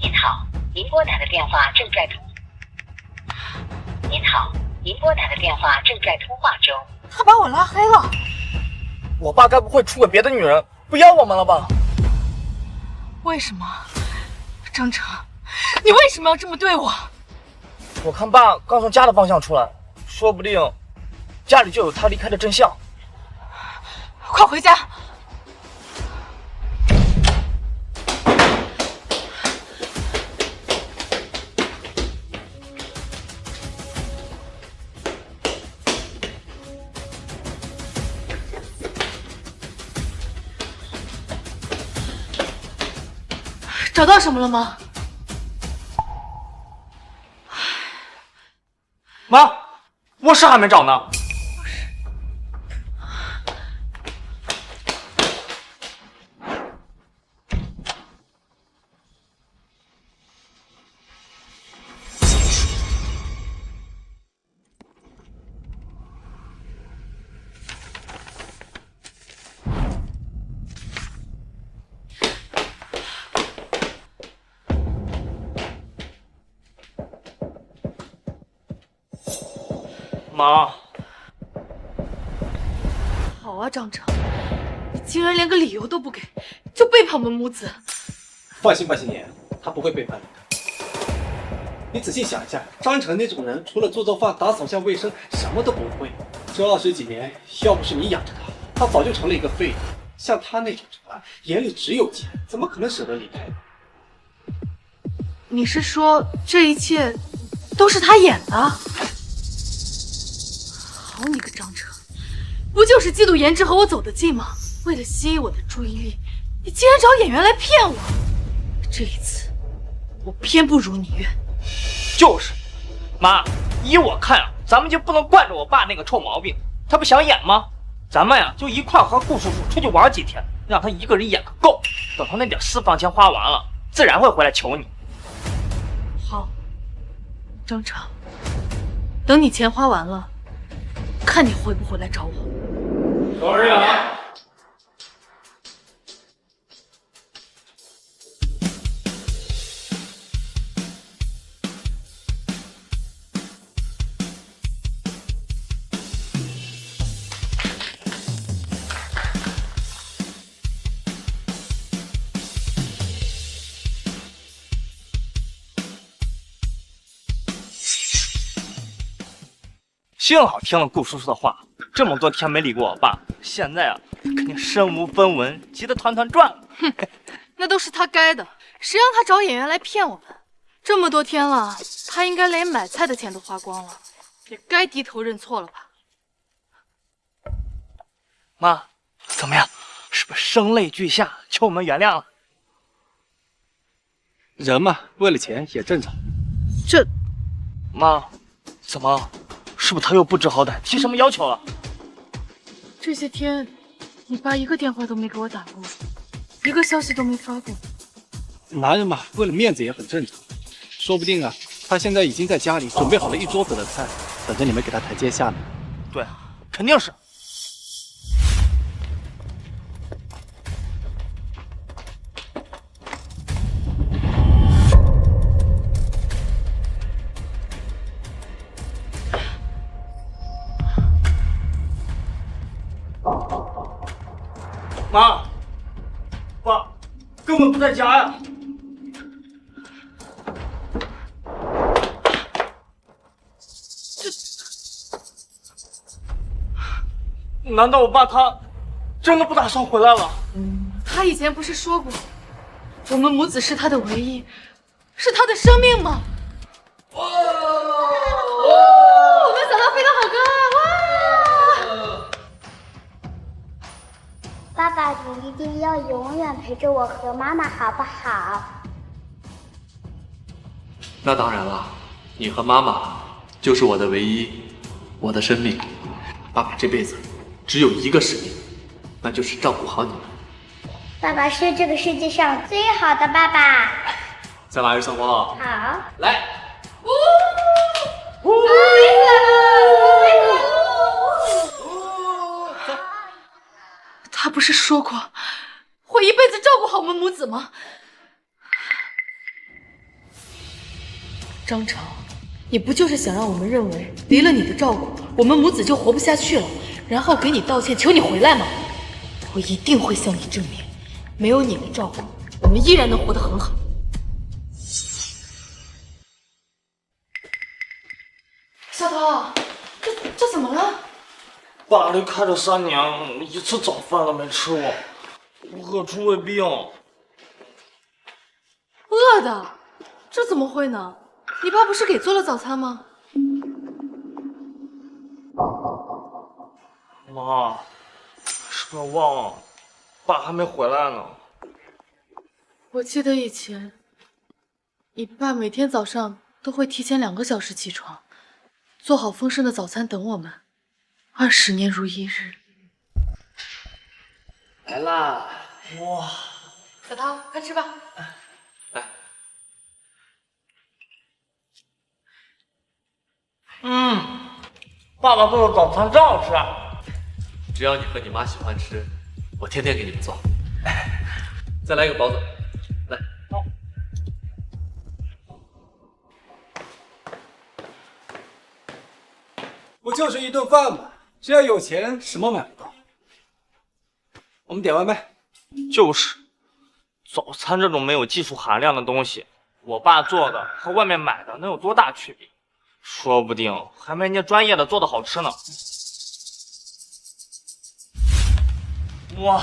您好，您拨打的电话正在通。您好，您拨打的电话正在通话中。
他把我拉黑了。
我爸该不会出轨别的女人，不要我们了吧？
为什么？张成，你为什么要这么对我？
我看爸刚从家的方向出来，说不定家里就有他离开的真相。
快回家！找到什么了吗？
妈，卧室还没找呢。妈，
好啊，张成，你竟然连个理由都不给，就背叛我们母子。
放心吧，心言，他不会背叛你的。你仔细想一下，张成那种人，除了做饭、打扫下卫生，什么都不会。这20几年，要不是你养着他，他早就成了一个废人。像他那种人，眼里只有钱，怎么可能舍得离开？
你是说这一切都是他演的？好你个张成，不就是嫉妒颜值和我走得近吗？为了吸引我的注意力，你竟然找演员来骗我！这一次，我偏不如你愿。
就是，妈，依我看啊，咱们就不能惯着我爸那个臭毛病。他不想演吗？咱们呀，就一块和顾叔叔出去玩几天，让他一个人演个够。等他那点私房钱花完了，自然会回来求你。
好，张成，等你钱花完了，看你回不回来找我。
老师好。
幸好听了顾叔叔的话，这么多天没理过我爸，现在啊，肯定身无分文，急得团团转了。
哼，那都是他该的，谁让他找演员来骗我们？这么多天了，他应该连买菜的钱都花光了，也该低头认错了吧？
妈，怎么样？是不是声泪俱下，求我们原谅了？
人嘛，为了钱也正常。
这，
妈，怎么？是不是他又不知好歹，提什么要求了？
这些天，你爸一个电话都没给我打过，一个消息都没发过。
男人嘛，为了面子也很正常。说不定啊，他现在已经在家里准备好了一桌子的菜，等着你们给他台阶下呢。
对，肯定是。妈，爸，根本不在家呀！难道我爸他真的不打算回来了？
他以前不是说过，我们母子是他的唯一，是他的生命吗？哇！我们小刀飞得好高啊！哇！
爸爸，你一定要永远陪着我和妈妈，好不好？
那当然了，你和妈妈就是我的唯一，我的生命。爸爸这辈子只有一个使命，那就是照顾好你们。
爸爸是这个世界上最好的爸爸。
再来一声话。
好，
来。
他不是说过会一辈子照顾好我们母子吗？张成，你不就是想让我们认为离了你的照顾，我们母子就活不下去了，然后给你道歉，求你回来吗？我一定会向你证明，没有你的照顾，我们依然能活得很好。小桃，这怎么了？
爸离开这3年，一次早饭都没吃过，饿出胃病。
饿的？这怎么会呢？你爸不是给做了早餐吗？
妈，是不是忘了？爸还没回来呢。
我记得以前，你爸每天早上都会提前2个小时起床，做好丰盛的早餐等我们。20年如一日。
来啦！
哇！
小涛，快吃吧。
来。
爸爸做的早餐真好吃啊！
只要你和你妈喜欢吃，我天天给你们做。再来一个包子，来。
不就是一顿饭吗？只要有钱，什么买不到。我们点外卖。
就是，早餐这种没有技术含量的东西，我爸做的和外面买的能有多大区别？说不定还没人家专业的做的好吃呢。哇，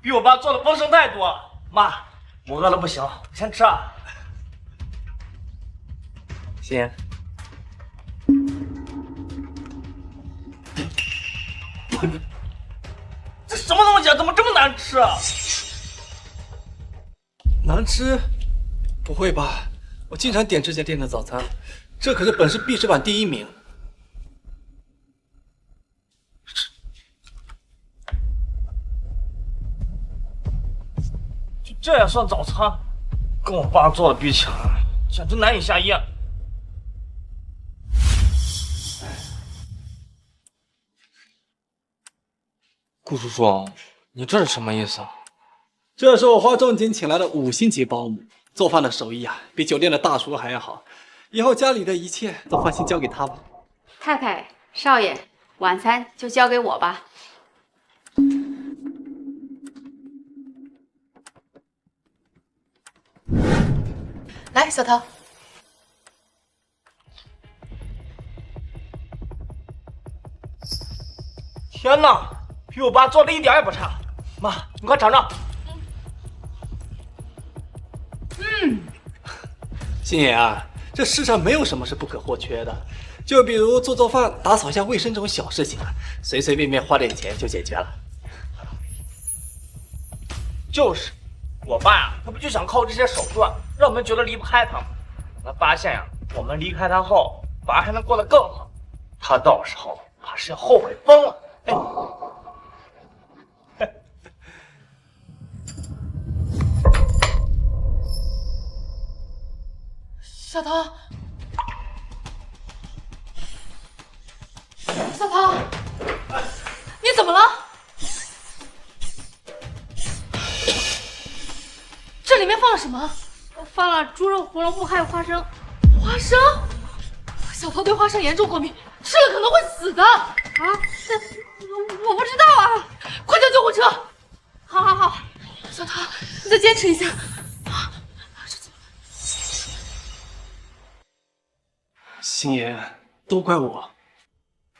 比我爸做的丰盛太多。妈，我饿了不行，先吃啊。
心妍，
这什么东西啊？怎么这么难吃啊？
难吃？不会吧？我经常点这家店的早餐，这可是本市必吃榜第1名。
这也算早餐？跟我爸做的比起来，简直难以下咽。顾叔叔，你这是什么意思啊？
这是我花重金请来的5星级保姆，做饭的手艺啊，比酒店的大厨还要好。以后家里的一切都放心交给他吧。
太太、少爷，晚餐就交给我吧。来，小涛。
天哪，比我爸做的一点也不差。妈，你快尝尝。
心妍啊，这世上没有什么是不可或缺的，就比如做饭、打扫一下卫生这种小事情啊，随随便便花点钱就解决了。
就是，我爸呀，他不就想靠这些手段，让我们觉得离不开他吗？他发现呀，我们离开他后，反而还能过得更好，他到时候怕是要后悔疯了。
小涛，小涛，你怎么了？这里面放了什么？
放了猪肉、胡萝卜还有花生。
花生？小涛对花生严重过敏，吃了可能会死的。啊？我不知道啊！快叫救护车！
好好好，
小涛，你再坚持一下。
心妍，都怪我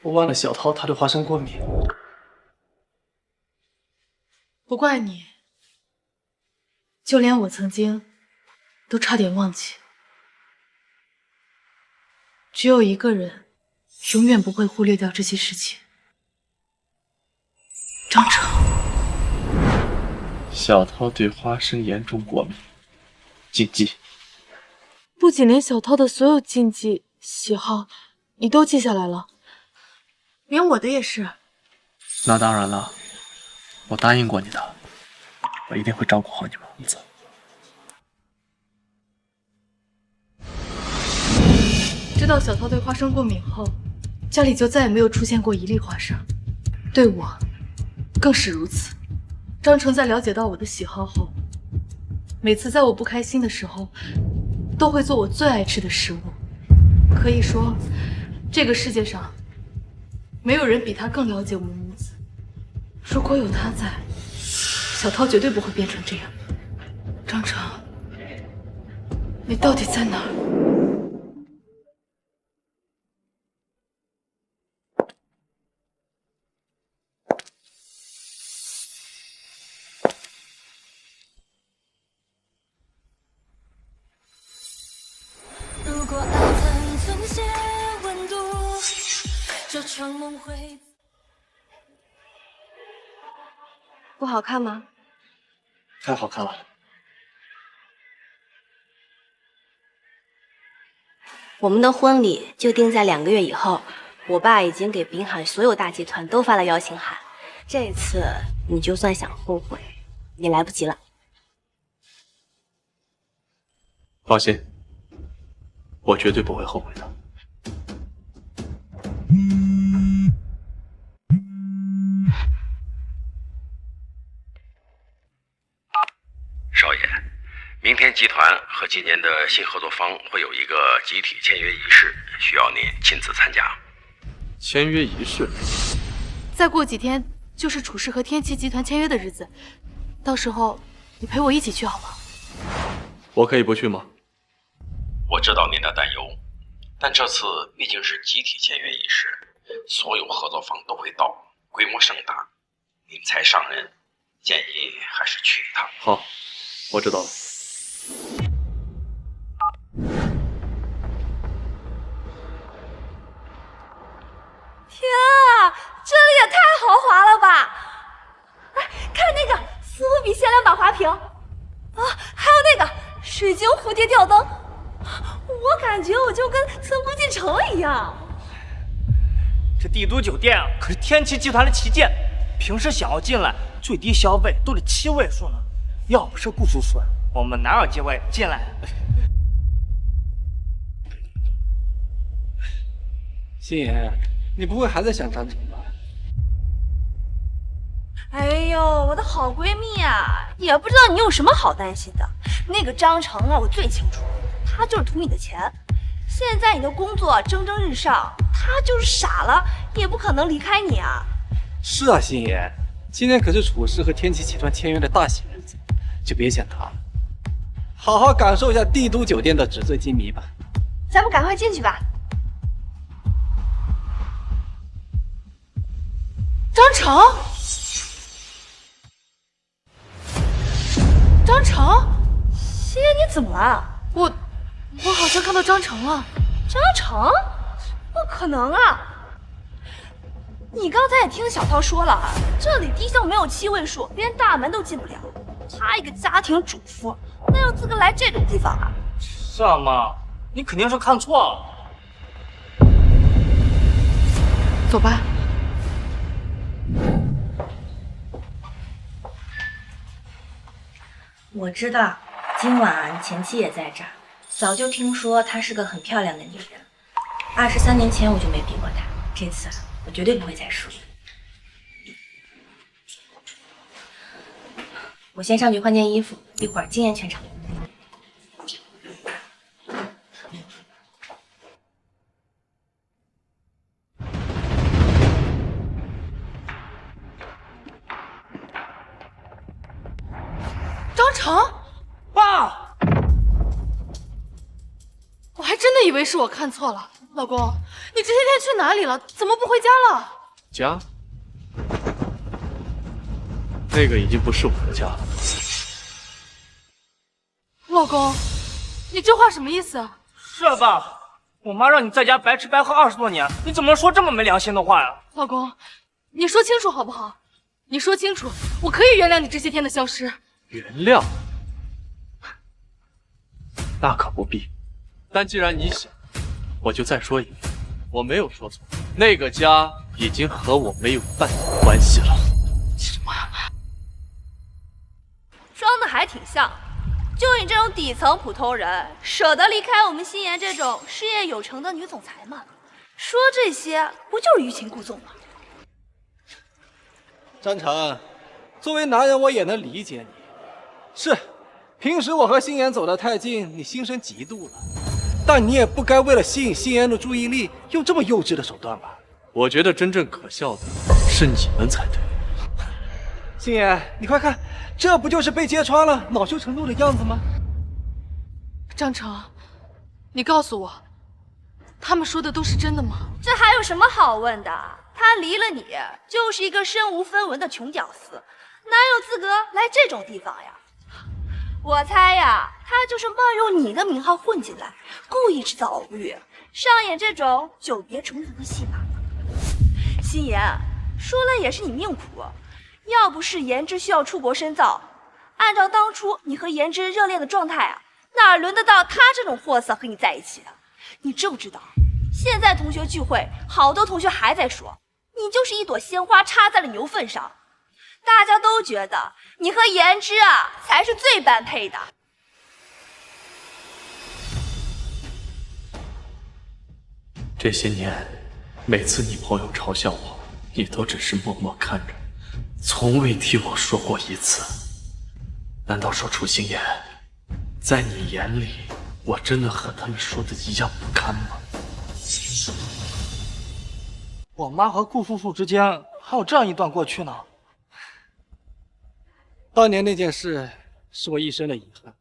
忘了小涛他对花生过敏。
不怪你，就连我曾经都差点忘记。只有一个人永远不会忽略掉这些事情。张成。
小涛对花生严重过敏，禁忌。
不仅连小涛的所有禁忌喜好你都记下来了，连我的也是。
那当然了，我答应过你的，我一定会照顾好你们。你走。
知道小涛对花生过敏后，家里就再也没有出现过一粒花生，对我更是如此。张成在了解到我的喜好后，每次在我不开心的时候，都会做我最爱吃的食物。可以说，这个世界上没有人比他更了解我们母子。如果有他在，小涛绝对不会变成这样。张成，你到底在哪儿？
如果爱曾存些温度，这场梦会
不好看吗？
太好看了。
我们的婚礼就定在2个月以后，我爸已经给滨海所有大集团都发了邀请函。这次你就算想后悔，也来不及了。
放心，我绝对不会后悔的。
少爷，明天集团和今年的新合作方会有一个集体签约仪式，需要您亲自参加。
签约仪式？
再过几天就是楚氏和天齐集团签约的日子，到时候你陪我一起去好吗？
我可以不去吗？
我知道您的担忧，但这次毕竟是集体签约仪式，所有合作方都会到，规模盛大，您才上任建议还是去一趟。
好，我知道了。
天啊，这里也太豪华了吧！哎，看那个似乎比限量版花瓶啊，还有那个水晶蝴蝶吊灯，我感觉我就跟曾国进城一样。
这帝都酒店啊，可是天齐集团的旗舰，平时想要进来，最低消费都得7位数呢。要不是顾叔叔，我们哪有机会进来？
星爷，你不会还在想张成吧？
哎呦，我的好闺蜜啊，也不知道你有什么好担心的。那个张成啊，我最清楚，他就是图你的钱。现在你的工作蒸蒸日上，他就是傻了也不可能离开你啊。
是啊，星爷，今天可是楚氏和天齐集团签约的大喜日子，就别想他了。好好感受一下帝都酒店的纸醉金迷吧。
咱们赶快进去吧。
张成，张成，
星爷你怎么了？
我好像看到张成了。
张成？不可能啊！你刚才也听小涛说了，这里低消没有7位数，连大门都进不了。他一个家庭主妇，哪有资格来这种地方啊？
是啊，妈，你肯定是看错了。
走吧。
我知道，今晚前妻也在这儿。早就听说她是个很漂亮的女人，23年前我就没比过她，这次我绝对不会再输。我先上去换件衣服，一会儿惊艳全场。
张成，
爸！
我还真的以为是我看错了。老公，你这些天去哪里了？怎么不回家了？
家？那个已经不是我的家了。
老公，你这话什么意思啊？
是啊，爸，我妈让你在家白吃白喝20多年，你怎么能说这么没良心的话呀？
老公，你说清楚好不好？你说清楚，我可以原谅你这些天的消失。
原谅？那可不必。但既然你想，我就再说一遍，我没有说错，那个家已经和我没有半点关系了。
什么？
装的还挺像。就你这种底层普通人，舍得离开我们心妍这种事业有成的女总裁吗？说这些不就是欲擒故纵吗？
张成，作为男人，我也能理解你。是，平时我和心妍走得太近，你心生嫉妒了。但你也不该为了吸引心妍的注意力，用这么幼稚的手段吧？
我觉得真正可笑的是你们才对。
心妍，你快看，这不就是被揭穿了、恼羞成怒的样子吗？
张成，你告诉我，他们说的都是真的吗？
这还有什么好问的？他离了你，就是一个身无分文的穷屌丝，哪有资格来这种地方呀？我猜呀，他就是冒用你的名号混进来，故意制造偶遇，上演这种久别重逢的戏码。心妍，说了也是你命苦，要不是颜之需要出国深造，按照当初你和颜之热恋的状态啊，哪轮得到他这种货色和你在一起啊？你知不知道，现在同学聚会，好多同学还在说你就是一朵鲜花插在了牛粪上。大家都觉得你和颜之啊才是最般配的。
这些年，每次你朋友嘲笑我，你都只是默默看着，从未替我说过一次。难道说楚心妍，在你眼里，我真的和他们说的一样不堪吗？
我妈和顾叔叔之间还有这样一段过去呢。
当年那件事是我一生的遗憾，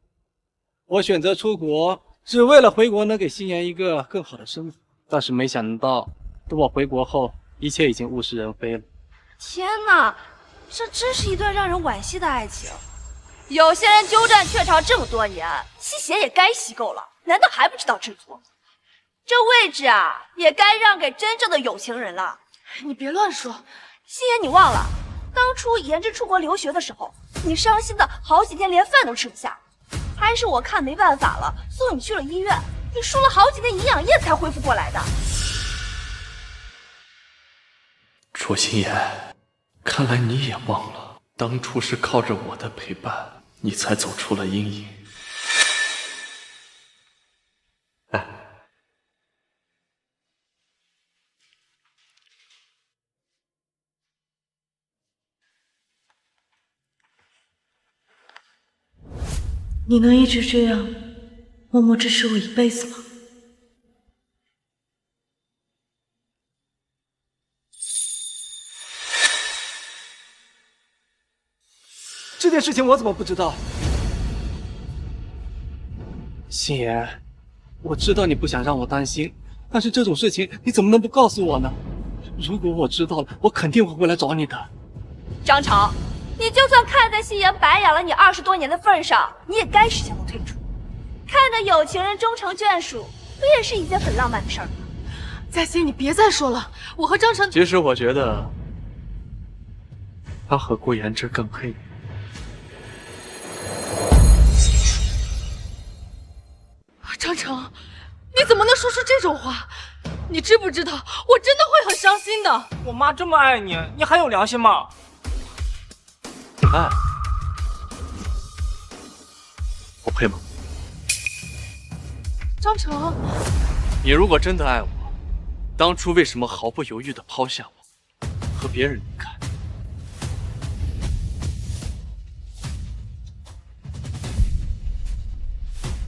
我选择出国，只为了回国能给心妍一个更好的生活。但是没想到，等我回国后，一切已经物是人非了。
天哪，这真是一段让人惋惜的爱情。有些人鸠占鹊巢这么多年，吸血也该吸够了，难道还不知道知足？这位置啊，也该让给真正的有情人了。
你别乱说，
心妍，你忘了当初言之出国留学的时候，你伤心的好几天连饭都吃不下，还是我看没办法了，送你去了医院，你输了好几天营养液才恢复过来的。
楚心言，看来你也忘了，当初是靠着我的陪伴，你才走出了阴影。哎，
你能一直这样默默支持我一辈子吗？
这件事情我怎么不知道？心妍，我知道你不想让我担心，但是这种事情你怎么能不告诉我呢？如果我知道了，我肯定会回来找你的。
张成，你就算看在心妍白养了你20多年的份上，你也该识相的退出。看着有情人终成眷属，不也是一件很浪漫的事儿吗？
嘉欣，你别再说了，我和张成……
其实我觉得他和顾言之更配。
张成，你怎么能说出这种话？你知不知道，我真的会很伤心的。
我妈这么爱你，你还有良心吗？
爱，我配吗？
张成，
你如果真的爱我，当初为什么毫不犹豫地抛下我，和别人离开？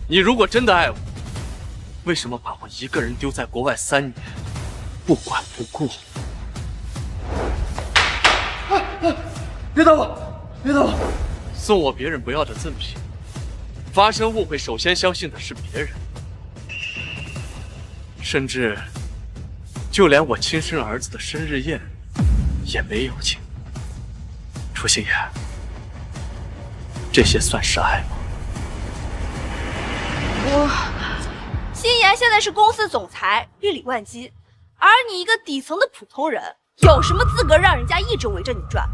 你如果真的爱我，为什么把我一个人丢在国外3年，不管不顾？
别打我！别打我！
送我别人不要的赠品，发生误会首先相信的是别人，甚至就连我亲生儿子的生日宴也没有请。楚心言，这些算是爱吗？
心妍现在是公司总裁，日理万机，而你一个底层的普通人，有什么资格让人家一直围着你转？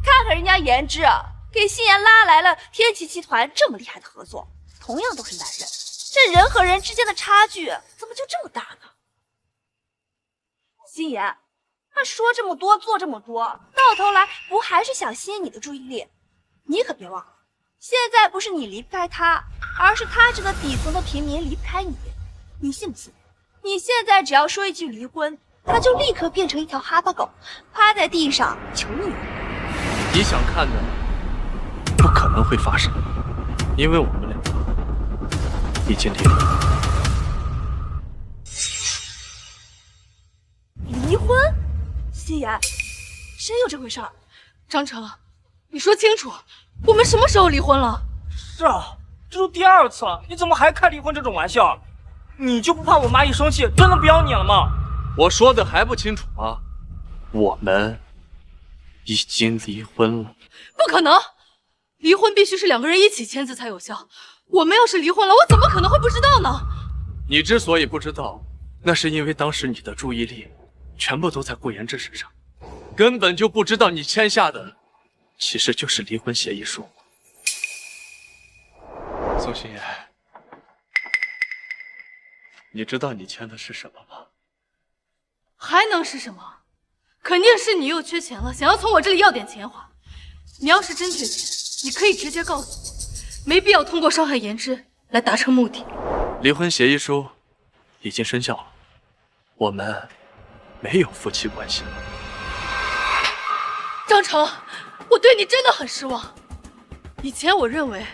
看看人家言之，给心妍拉来了天齐集团这么厉害的合作，同样都是男人，这人和人之间的差距怎么就这么大呢？心妍，他说这么多，做这么多，到头来不还是想吸引你的注意力？你可别忘了，现在不是你离不开他，而是他这个底层的平民离不开你。你信不信？你现在只要说一句离婚，他就立刻变成一条哈巴狗，趴在地上求你。
你想看的不可能会发生，因为我们两个已经离婚。
离婚？心妍，真有这回事儿？
张成，你说清楚，我们什么时候离婚了？
是啊，这都第2次了，你怎么还开离婚这种玩笑？你就不怕我妈一生气真的不要你了吗？
我说的还不清楚吗？我们已经离婚了。
不可能，离婚必须是2个人一起签字才有效。我们要是离婚了，我怎么可能会不知道呢？
你之所以不知道，那是因为当时你的注意力全部都在顾言之身上，根本就不知道你签下的其实就是离婚协议书。宋心言，你知道你签的是什么吗？
还能是什么？肯定是你又缺钱了，想要从我这里要点钱花。你要是真缺钱，你可以直接告诉我，没必要通过伤害言之来达成目的。
离婚协议书已经生效了，我们没有夫妻关系了。
张成，我对你真的很失望。以前我认为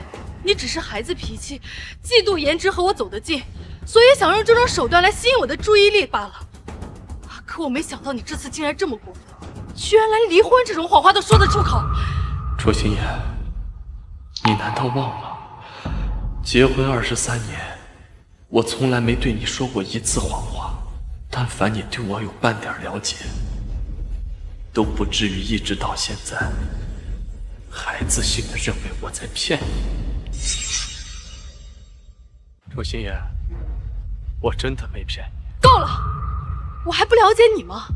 你只是孩子脾气，嫉妒言之和我走得近，所以想用这种手段来吸引我的注意力罢了。可我没想到你这次竟然这么过分，居然连离婚这种谎话都说得出口。
楚心言，你难道忘了，结婚23年，我从来没对你说过1次谎话。但凡你对我有半点了解，都不至于一直到现在还自信的认为我在骗你。楚心言，我真的没骗你。
够了！我还不了解你吗？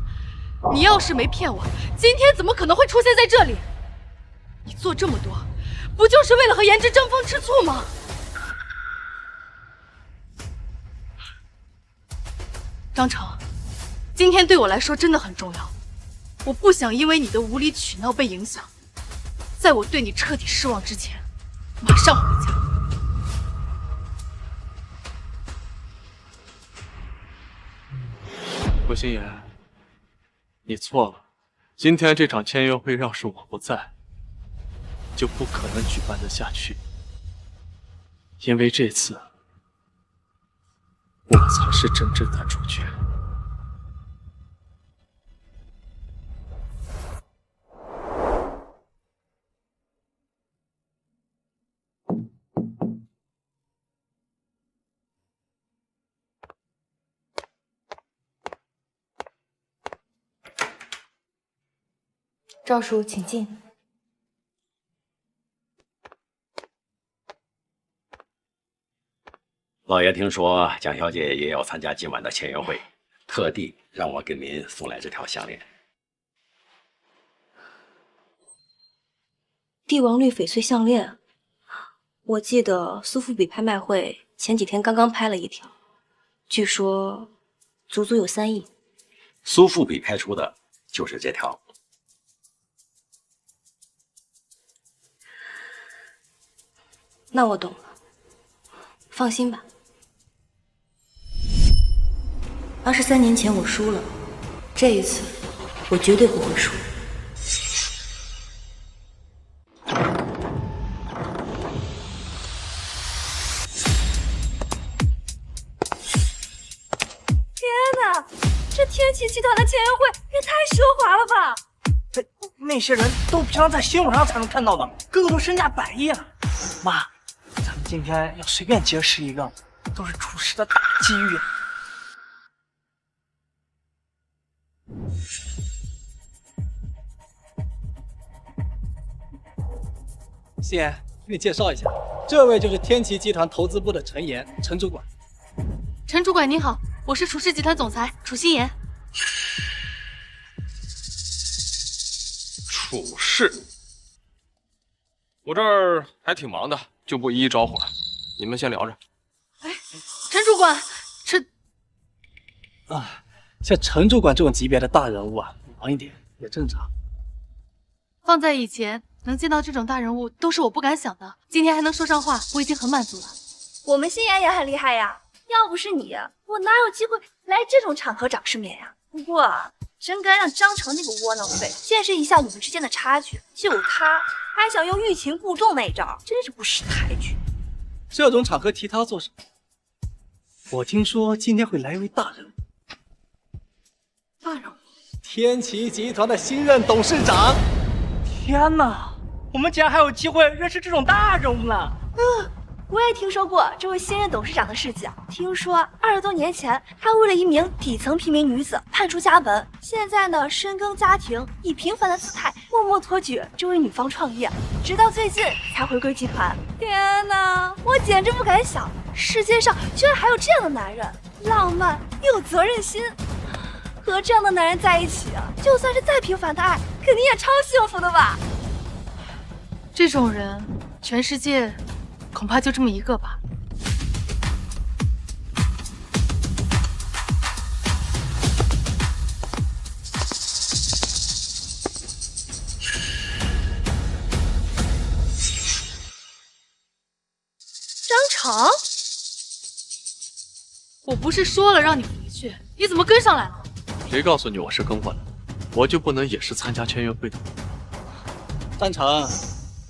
你要是没骗我，今天怎么可能会出现在这里？你做这么多，不就是为了和颜值争风吃醋吗？张成，今天对我来说真的很重要，我不想因为你的无理取闹被影响。在我对你彻底失望之前，马上回家。
楚心言，你错了。今天这场签约会要是我不在，就不可能举办得下去。因为这次，我才是真正的主角。
赵叔，请进。
老爷听说蒋小姐也要参加今晚的签约会，特地让我给您送来这条项链。
帝王绿翡翠项链，我记得苏富比拍卖会前几天刚刚拍了一条，据说足足有3亿。
苏富比拍出的就是这条。
那我懂了，放心吧。23年前我输了，这一次我绝对不会输。
天哪，这天齐集团的签约会也太奢华了吧！
那些人都平常在新闻上才能看到的，个个都身价100亿啊！妈，咱们今天要随便结识一个，都是出师的大机遇。
心言，给你介绍一下，这位就是天齐集团投资部的陈岩，陈主管。
陈主管您好，我是楚氏集团总裁楚心言。
楚氏，我这儿还挺忙的，就不一一招呼了。你们先聊着。
哎，陈主管，
像陈主管这种级别的大人物啊，忙一点也正常。
放在以前，能见到这种大人物都是我不敢想的。今天还能说上话，我已经很满足了。
我们心妍也很厉害呀，要不是你，我哪有机会来这种场合长世面呀？不过真该让张成那个窝囊废见识一下我们之间的差距。就他还想用欲擒故纵那一招，真是不识抬举。
这种场合提他做什么？我听说今天会来一位大人物。
大人物？
天齐集团的新任董事长。
天哪，我们竟然还有机会认识这种大人物呢！
我也听说过这位新任董事长的事迹。听说20多年前，他为了一名底层平民女子叛出家门，现在呢深耕家庭，以平凡的姿态默默托举这位女方创业，直到最近才回归集团。天哪，我简直不敢想，世界上居然还有这样的男人，浪漫又有责任心。和这样的男人在一起，就算是再平凡的爱，肯定也超幸福的吧？
这种人，全世界恐怕就这么一个吧。张成，我不是说了让你回去，你怎么跟上来了？
谁告诉你我是跟过来？我就不能也是参加签约会的吗？
张成，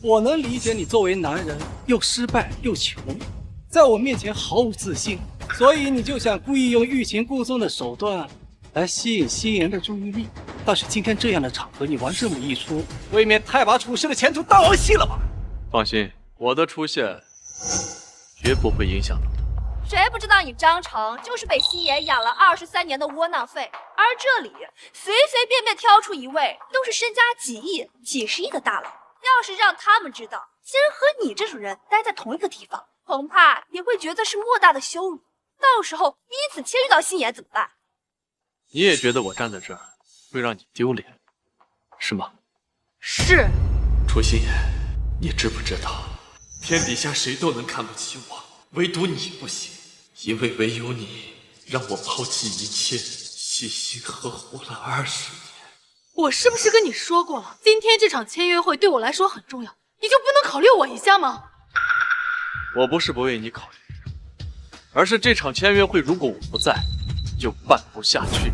我能理解你作为男人又失败又穷，在我面前毫无自信，所以你就想故意用欲擒故纵的手段来吸引心妍的注意力。但是今天这样的场合，你玩这么一出，未免太把楚氏的前途当儿戏了吧？
放心，我的出现绝不会影响到他。
谁不知道你张成就是被心妍养了23年的窝囊废而这里随随便便挑出一位都是身家几亿、几十亿的大佬，要是让他们知道竟然和你这种人待在同一个地方，恐怕也会觉得是莫大的羞辱。到时候因此牵遇到心妍怎么办？
你也觉得我站在这儿会让你丢脸，是吗？
是。
楚心妍，你知不知道，天底下谁都能看不起我，唯独你不行，因为唯有你让我抛弃一切，细心呵护了20年。
我是不是跟你说过了，今天这场签约会对我来说很重要，你就不能考虑我一下吗？
我不是不为你考虑，而是这场签约会如果我不在，就办不下去。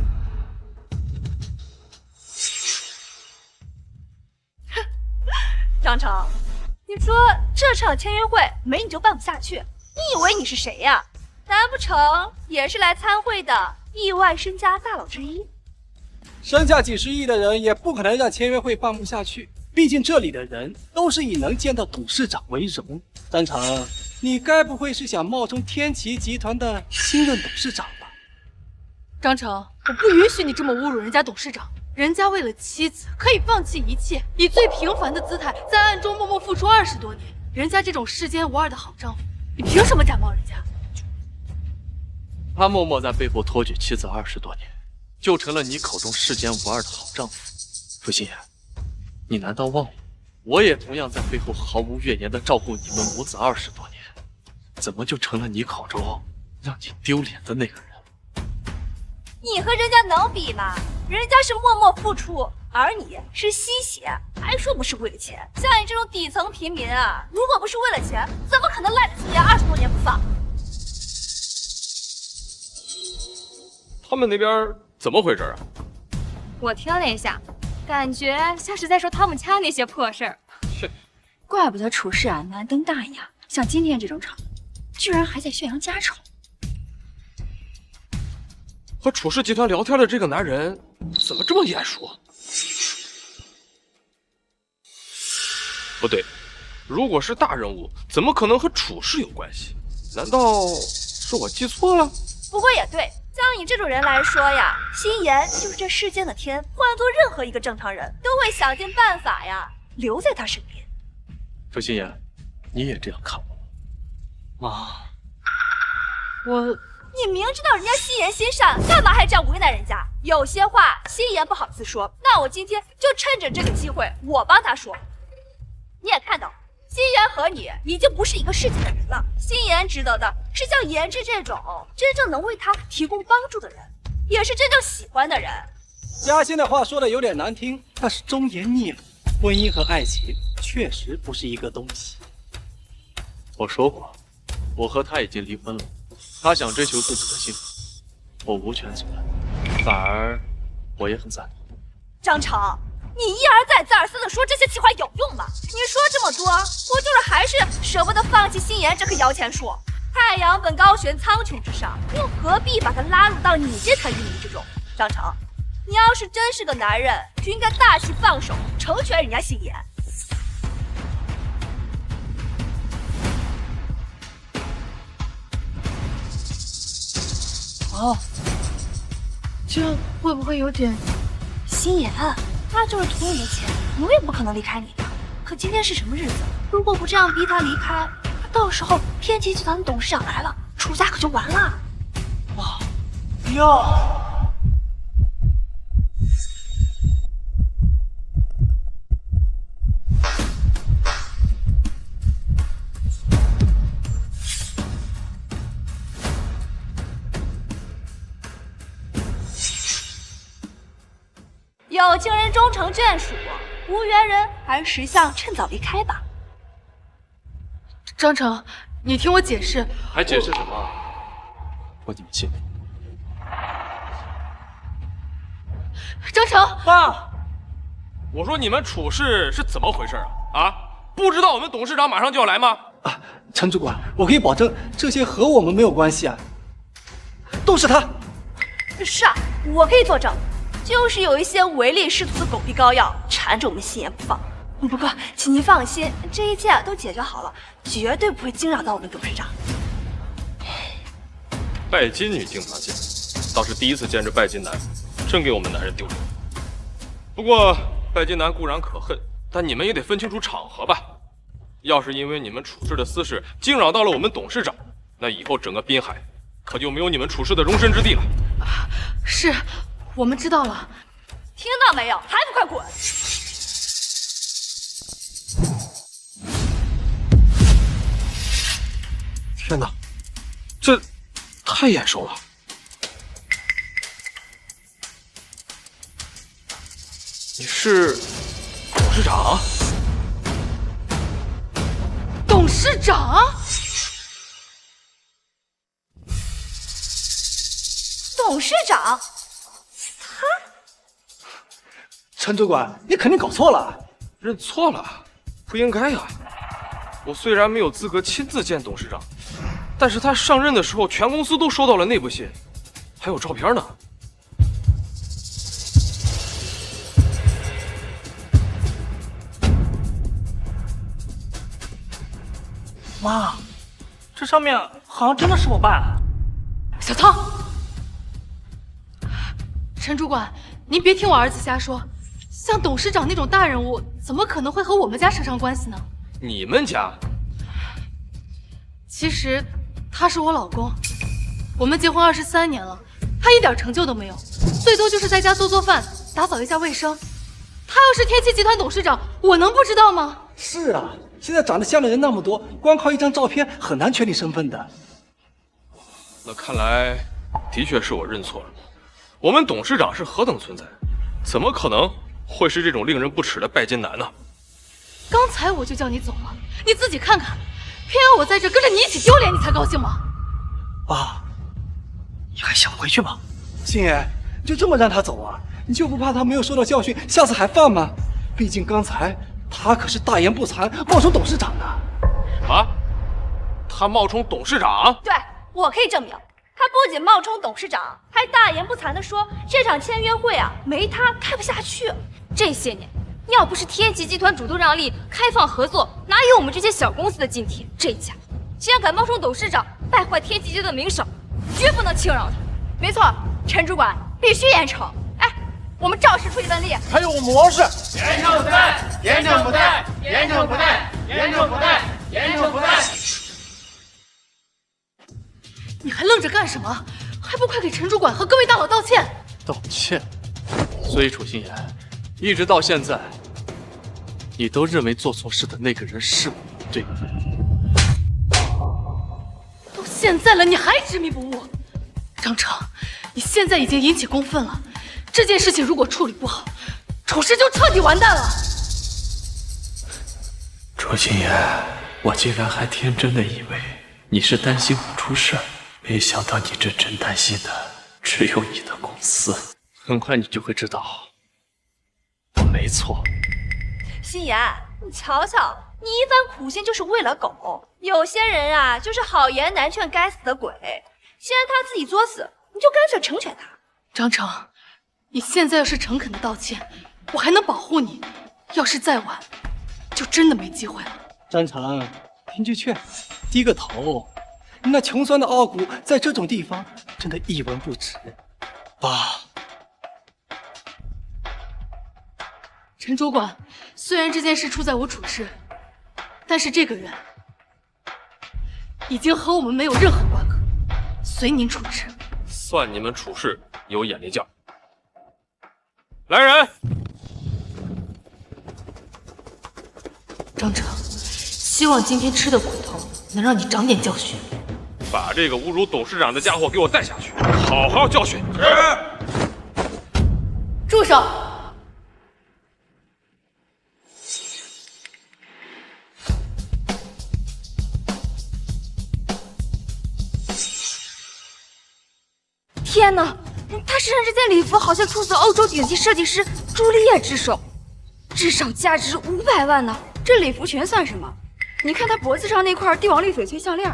张成，你说这场签约会没你就办不下去，你以为你是谁呀？难不成也是来参会的亿万身家大佬之一？
身价几十亿的人也不可能让签约会办不下去，毕竟这里的人都是以能见到董事长为荣。张成，你该不会是想冒充天齐集团的新任董事长吧？
张成，我不允许你这么侮辱人家董事长。人家为了妻子可以放弃一切，以最平凡的姿态在暗中默默付出20多年。人家这种世间无二的好丈夫，你凭什么假冒人家？
他默默在背后托举妻子20多年，就成了你口中世间无二的好丈夫。傅心妍，你难道忘了，我也同样在背后毫无怨言地照顾你们母子20多年，怎么就成了你口中让你丢脸的那个人？
你和人家能比吗？人家是默默付出，而你是吸血，还说不是为了钱。像你这种底层平民啊，如果不是为了钱，怎么可能赖着心妍20多年不放？
他们那边怎么回事啊？
我听了一下，感觉像是在说他们家那些破事儿。
怪不得处事啊难登大雅，像今天这种场合，居然还在宣扬家丑。
和楚氏集团聊天的这个男人怎么这么眼熟？不对，如果是大人物，怎么可能和楚氏有关系？难道是我记错了？
不过也对，像你这种人来说呀，心妍就是这世间的天，换做任何一个正常人都会想尽办法呀留在他身边。
周心妍，你也这样看我吗？
我。
你明知道人家心妍心善，干嘛还这样为难人家？有些话心妍不好意思说，那我今天就趁着这个机会，我帮他说。你也看到，心妍和你已经不是一个世界的人了。心妍值得的是像妍之这种真正能为他提供帮助的人，也是真正喜欢的人。
嘉欣的话说的有点难听，但是忠言逆耳，婚姻和爱情确实不是一个东西。
我说过，我和他已经离婚了。他想追求自己的幸福，我无权阻拦，反而我也很赞同。
张成，你一而再再而三的说这些气话有用吗？你说这么多，我就是还是舍不得放弃心妍这棵摇钱树。太阳本高悬苍穹之上，又何必把它拉入到你这潭淤泥之中？张成，你要是真是个男人，就应该大气放手，成全人家心妍。
哦，这样会不会有点……
心妍，他就是图你的钱，永远不可能离开你的。可今天是什么日子？如果不这样逼他离开，到时候天齐集团的董事长来了，楚家可就完了。
哇哟！
有情人终成眷属，无缘人还是识相趁早离开吧。
张成，你听我解释。
还解释什么？我你们信。
张成，
爸，我说你们楚氏是怎么回事啊？啊，不知道我们董事长马上就要来吗？
啊，陈主管，我可以保证这些和我们没有关系啊，都是他。
是啊，我可以作证。就是有一些唯利是图的狗屁膏药缠着我们心妍不放。不过，请您放心，这一切都解决好了，绝对不会惊扰到我们董事长。
拜金女经常见，倒是第一次见着拜金男。真给我们男人丢脸。不过拜金男固然可恨，但你们也得分清楚场合吧。要是因为你们处事的私事惊扰到了我们董事长，那以后整个滨海可就没有你们处事的容身之地了。
是，我们知道了。
听到没有？还不快滚！
天哪，这太眼熟了！你是董事长？
董事长？
董事长？
陈主管，你肯定搞错了。
认错了？不应该呀！我虽然没有资格亲自见董事长，但是他上任的时候，全公司都收到了内部信，还有照片呢。
妈，这上面好像真的是我爸。
小仓，陈主管，您别听我儿子瞎说。像董事长那种大人物，怎么可能会和我们家扯上关系呢？
你们家？
其实他是我老公，我们结婚23年了，他一点成就都没有，最多就是在家做做饭，打扫一下卫生。他要是天齐集团董事长，我能不知道吗？
是啊，现在长得像的人那么多，光靠一张照片很难确定身份的。
那看来的确是我认错了。我们董事长是何等存在，怎么可能会是这种令人不齿的拜金男呢？
刚才我就叫你走了，你自己看看，偏要我在这跟着你一起丢脸，你才高兴吗？
爸，你还想回去吗？
星爷，你就这么让他走啊？你就不怕他没有受到教训，下次还犯吗？毕竟刚才他可是大言不惭，冒充董事长呢。
啊？他冒充董事长？
对，我可以证明，他不仅冒充董事长，还大言不惭地说这场签约会啊，没他开不下去。
这些年，要不是天齐集团主动让利、开放合作，哪有我们这些小公司的今天？这家竟然敢冒充董事长，败坏天齐集团的名声，绝不能轻饶他。
没错，陈主管必须严惩。哎，我们照实出一份力。
还有模式，严惩不贷，严惩不贷，严惩不贷，严惩不贷，严惩不贷。
你还愣着干什么？还不快给陈主管和各位大佬道歉！
道歉？所以楚心言，一直到现在，你都认为做错事的那个人是我，对吗？
都现在了，你还执迷不悟？张成，你现在已经引起公愤了，这件事情如果处理不好，楚氏就彻底完蛋了。
楚心言，我竟然还天真的以为你是担心我出事儿。没想到你真正担心的只有你的公司，很快你就会知道，我没错。
心妍，你瞧瞧，你一番苦心就是为了狗。有些人啊，就是好言难劝该死的鬼。既然他自己作死，你就干脆成全他。
张成，你现在要是诚恳的道歉，我还能保护你；要是再晚，就真的没机会了。
张成，听句劝，低个头。你那穷酸的傲骨，在这种地方真的一文不值。爸，
陈主管，虽然这件事出在我处事，但是这个人已经和我们没有任何瓜葛，随您处置。
算你们处事有眼力劲儿。来人！
张成，希望今天吃的苦头能让你长点教训。
把这个侮辱董事长的家伙给我带下去，好好教训。是。
住手！
天哪，他身上这件礼服好像出自欧洲顶级设计师朱丽叶之手，至少价值500万呢。
这礼服裙算什么？你看他脖子上那块帝王绿翡翠项链，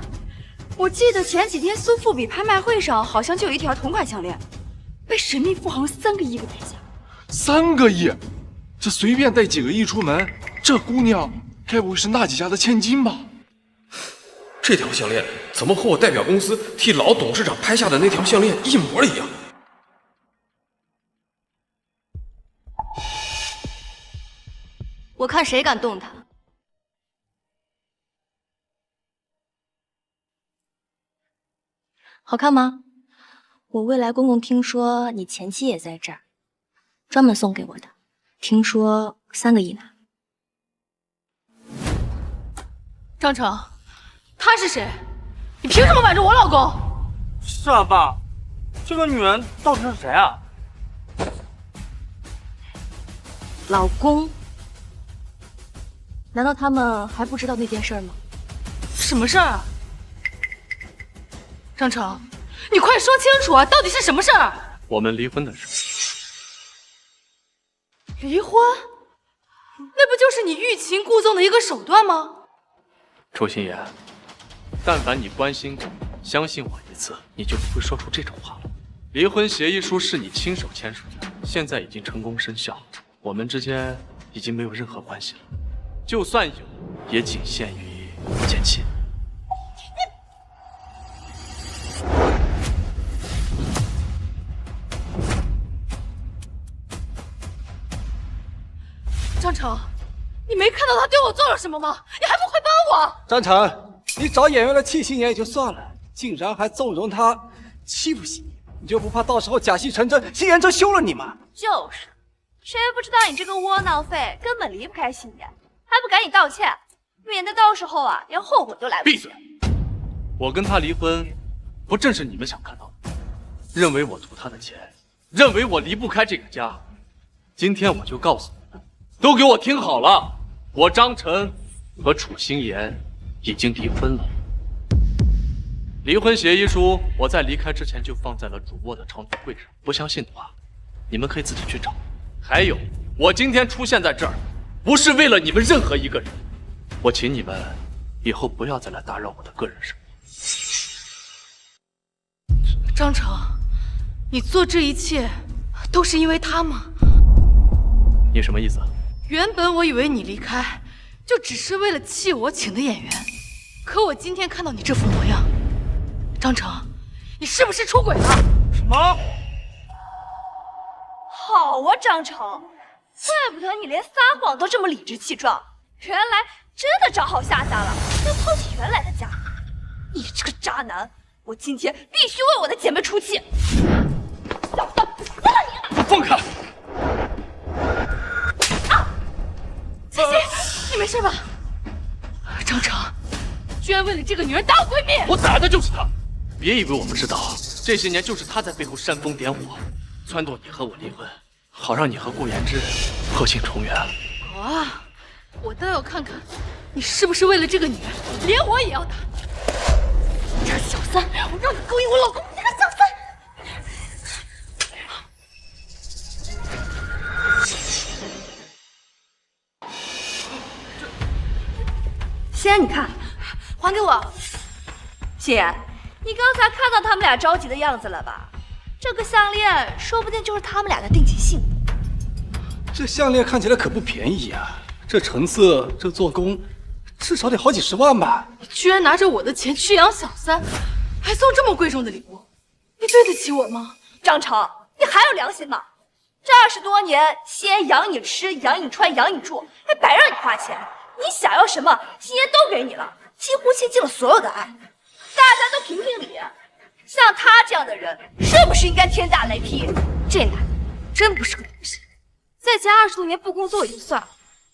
我记得前几天苏富比拍卖会上好像就有一条同款项链，被神秘富豪3个亿给买下。
3个亿？这随便带几个亿出门，这姑娘该不会是那几家的千金吧？这条项链怎么和我代表公司替老董事长拍下的那条项链一模一样？
我看谁敢动他。好看吗？我未来公公听说你前妻也在这儿，专门送给我的，听说3个亿呢。
张成，他是谁？你凭什么瞒着我老公？
是啊，爸，这个女人到底是谁啊？
老公？难道他们还不知道那件事吗？
什么事儿啊？张成，你快说清楚啊！到底是什么事儿？
我们离婚的事。
离婚？那不就是你欲擒故纵的一个手段吗？
楚心言，但凡你关心过、相信我一次，你就不会说出这种话了。离婚协议书是你亲手签署的，现在已经成功生效，我们之间已经没有任何关系了。就算有，也仅限于前妻。
张成，你没看到他对我做了什么吗？你还不快帮我！
张成，你找演员来替心妍也就算了，竟然还纵容他欺负心妍，你就不怕到时候假戏成真，心妍真休了你吗？
就是，谁不知道你这个窝囊废根本离不开心妍，还不赶紧道歉，免得到时候啊连后悔都来不及。
闭嘴！我跟他离婚，不正是你们想看到的？认为我图他的钱，认为我离不开这个家。今天我就告诉你们，都给我听好了，我张晨和楚心妍已经离婚了。离婚协议书我在离开之前就放在了主卧的长途柜上，不相信的话，你们可以自己去找。还有，我今天出现在这儿，不是为了你们任何一个人，我请你们以后不要再来打扰我的个人生活。
张成，你做这一切都是因为他吗？
你什么意思？
原本我以为你离开就只是为了气我请的演员，可我今天看到你这副模样，张成，你是不是出轨了？
什么？
好啊，张成，怪不得你连撒谎都这么理直气壮，原来真的找好下家了，要抛弃原来的家。你这个渣男，我今天必须为我的姐妹出气！小子，死了你！
放开！
欣欣，你没事吧？张成，居然为了这个女人打我闺蜜！
我打的就是她！别以为我不知道，这些年就是她在背后煽风点火，撺掇你和我离婚，好让你和顾言之破镜重圆。
好啊，我倒要看看你是不是为了这个女人，连我也要打！你这个小三，我让你勾引我老公，你这个小三！
心妍，你看，还给我。心妍，你刚才看到他们俩着急的样子了吧？这个项链说不定就是他们俩的定情信物。
这项链看起来可不便宜啊，这成色，这做工，至少得好几10万吧。
你居然拿着我的钱去养小三，还送这么贵重的礼物，你对得起我吗？
张成，你还有良心吗？这20多年，心妍养你吃，养你穿，养你住，还白让你花钱。你想要什么，心妍都给你了，几乎倾尽了所有的爱。大家都评评理，像他这样的人，是不是应该天打雷劈？
这男的真不是个东西，在家20多年不工作也就算了，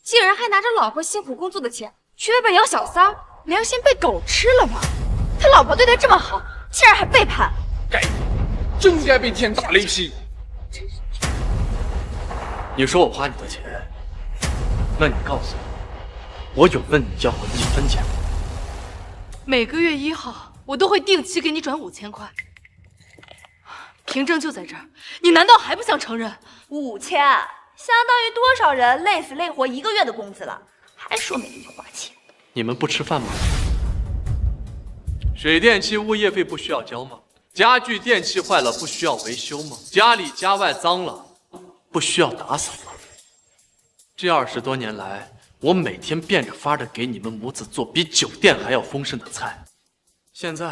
竟然还拿着老婆辛苦工作的钱去外边养小三，良心被狗吃了吗？他老婆对他这么好，竟然还背叛，
真该被天打雷劈！
你说我花你的钱，那你告诉我有问你要我1分钱吗？
每个月1号，我都会定期给你转5000块。凭证就在这儿，你难道还不想承认
？5000，相当于多少人累死累活1个月的工资了，还说没给你花钱？
你们不吃饭吗？水电气物业费不需要交吗？家具电器坏了不需要维修吗？家里家外脏了不需要打扫吗？这20多年来，我每天变着法的给你们母子做比酒店还要丰盛的菜，现在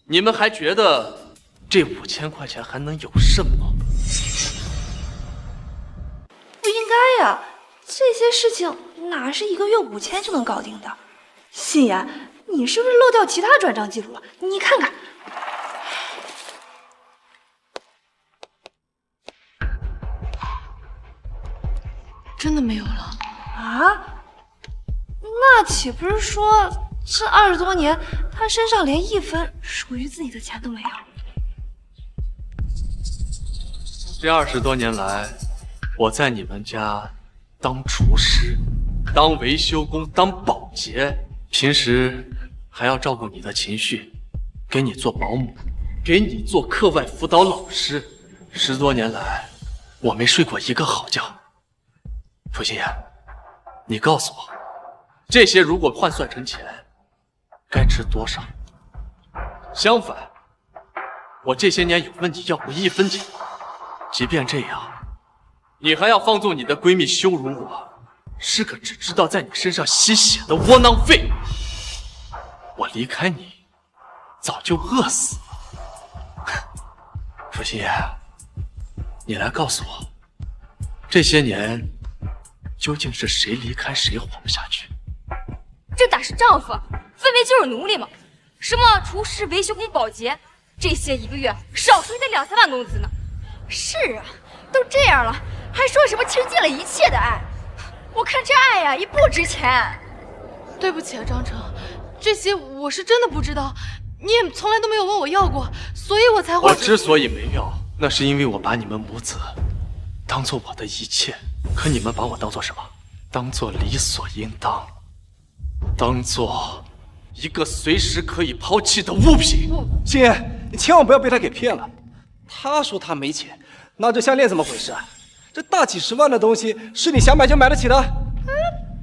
你们还觉得这5000块钱还能有什么？
不应该呀，这些事情哪是1个月5000就能搞定的？心妍，你是不是漏掉其他转账记录了？你看看。
真的没有了
啊？那岂不是说这20多年他身上连1分属于自己的钱都没有？
这20多年来，我在你们家当厨师、当维修工、当保洁，平时还要照顾你的情绪，给你做保姆，给你做课外辅导老师。10多年来，我没睡过一个好觉。傅心妍，你告诉我，这些如果换算成钱，该值多少？相反，我这些年有问你要过1分钱，即便这样，你还要放纵你的闺蜜羞辱我，是个只知道在你身上吸血的窝囊废。我离开你，早就饿死了。傅心妍，你来告诉我，这些年究竟是谁离开谁活不下去？
这哪是丈夫，分明就是奴隶嘛！什么厨师、维修工、保洁，这些1个月少说也得2、3万工资呢。是啊，都这样了，还说什么倾尽了一切的爱？我看这爱呀，也不值钱。
对不起啊，张成，这些我是真的不知道，你也从来都没有问我要过，所以我才会。
我之所以没要，那是因为我把你们母子当做我的一切。可你们把我当做什么？当做理所应当，当做一个随时可以抛弃的物品。
心妍，你千万不要被他给骗了。他说他没钱，那这项链怎么回事啊？这大几十万的东西是你想买就买得起的？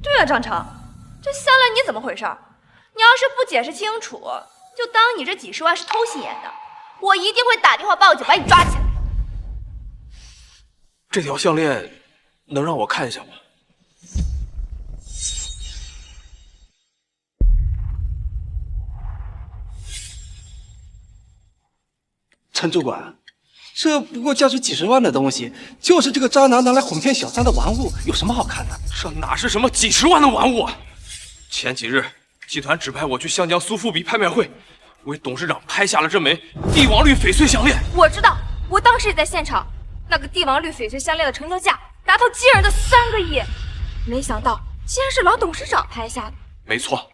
对啊，张成，这项链你怎么回事？你要是不解释清楚，就当你这几10万是偷心妍的，我一定会打电话报警把你抓起来。
这条项链能让我看一下吗？
陈主管，这不过价值几10万的东西，就是这个渣男拿来哄骗小三的玩物，有什么好看的？
这哪是什么几10万的玩物啊！前几日，集团指派我去湘江苏富比拍卖会，为董事长拍下了这枚帝王绿翡翠项链。
我知道，我当时也在现场。那个帝王绿翡翠项链的成交价达到惊人的3个亿，没想到竟然是老董事长拍下的。
没错，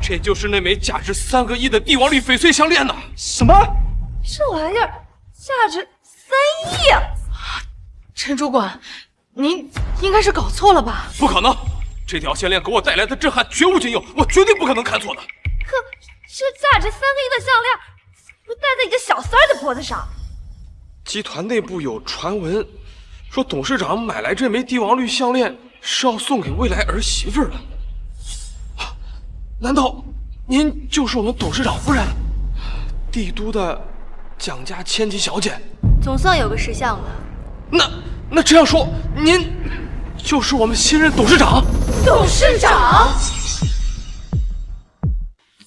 这就是那枚价值3个亿的帝王绿翡翠项链呢！
什么？
这玩意儿价值3亿啊！
陈主管，您应该是搞错了吧？
不可能，这条项链给我带来的震撼绝无仅有，我绝对不可能看错的。
可这价值3个亿的项链，不戴在一个小三儿的脖子上？
集团内部有传闻，说董事长买来这枚帝王绿项链是要送给未来儿媳妇的。难道您就是我们董事长夫人，帝都的蒋家千金小姐？
总算有个识相了。
那这样说，您就是我们新任董事长？
董事长？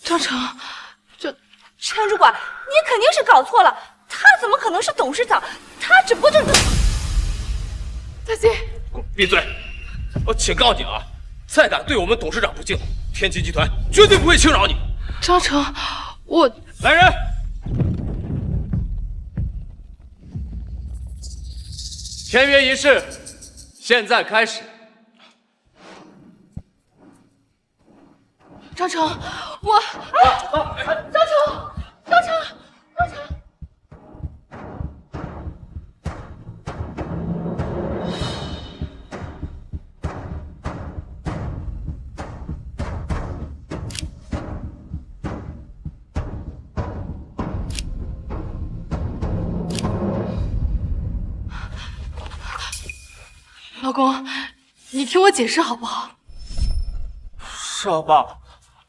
张成，
陈主管，你肯定是搞错了。他怎么可能是董事长？他只不过就是……
再见。
闭嘴！我警告你啊，再敢对我们董事长不敬，天齐集团绝对不会轻饶你。
张成，我……
来人！
签约仪式现在开始。
张成，我……张成。老公，你听我解释好不好？
是啊，爸，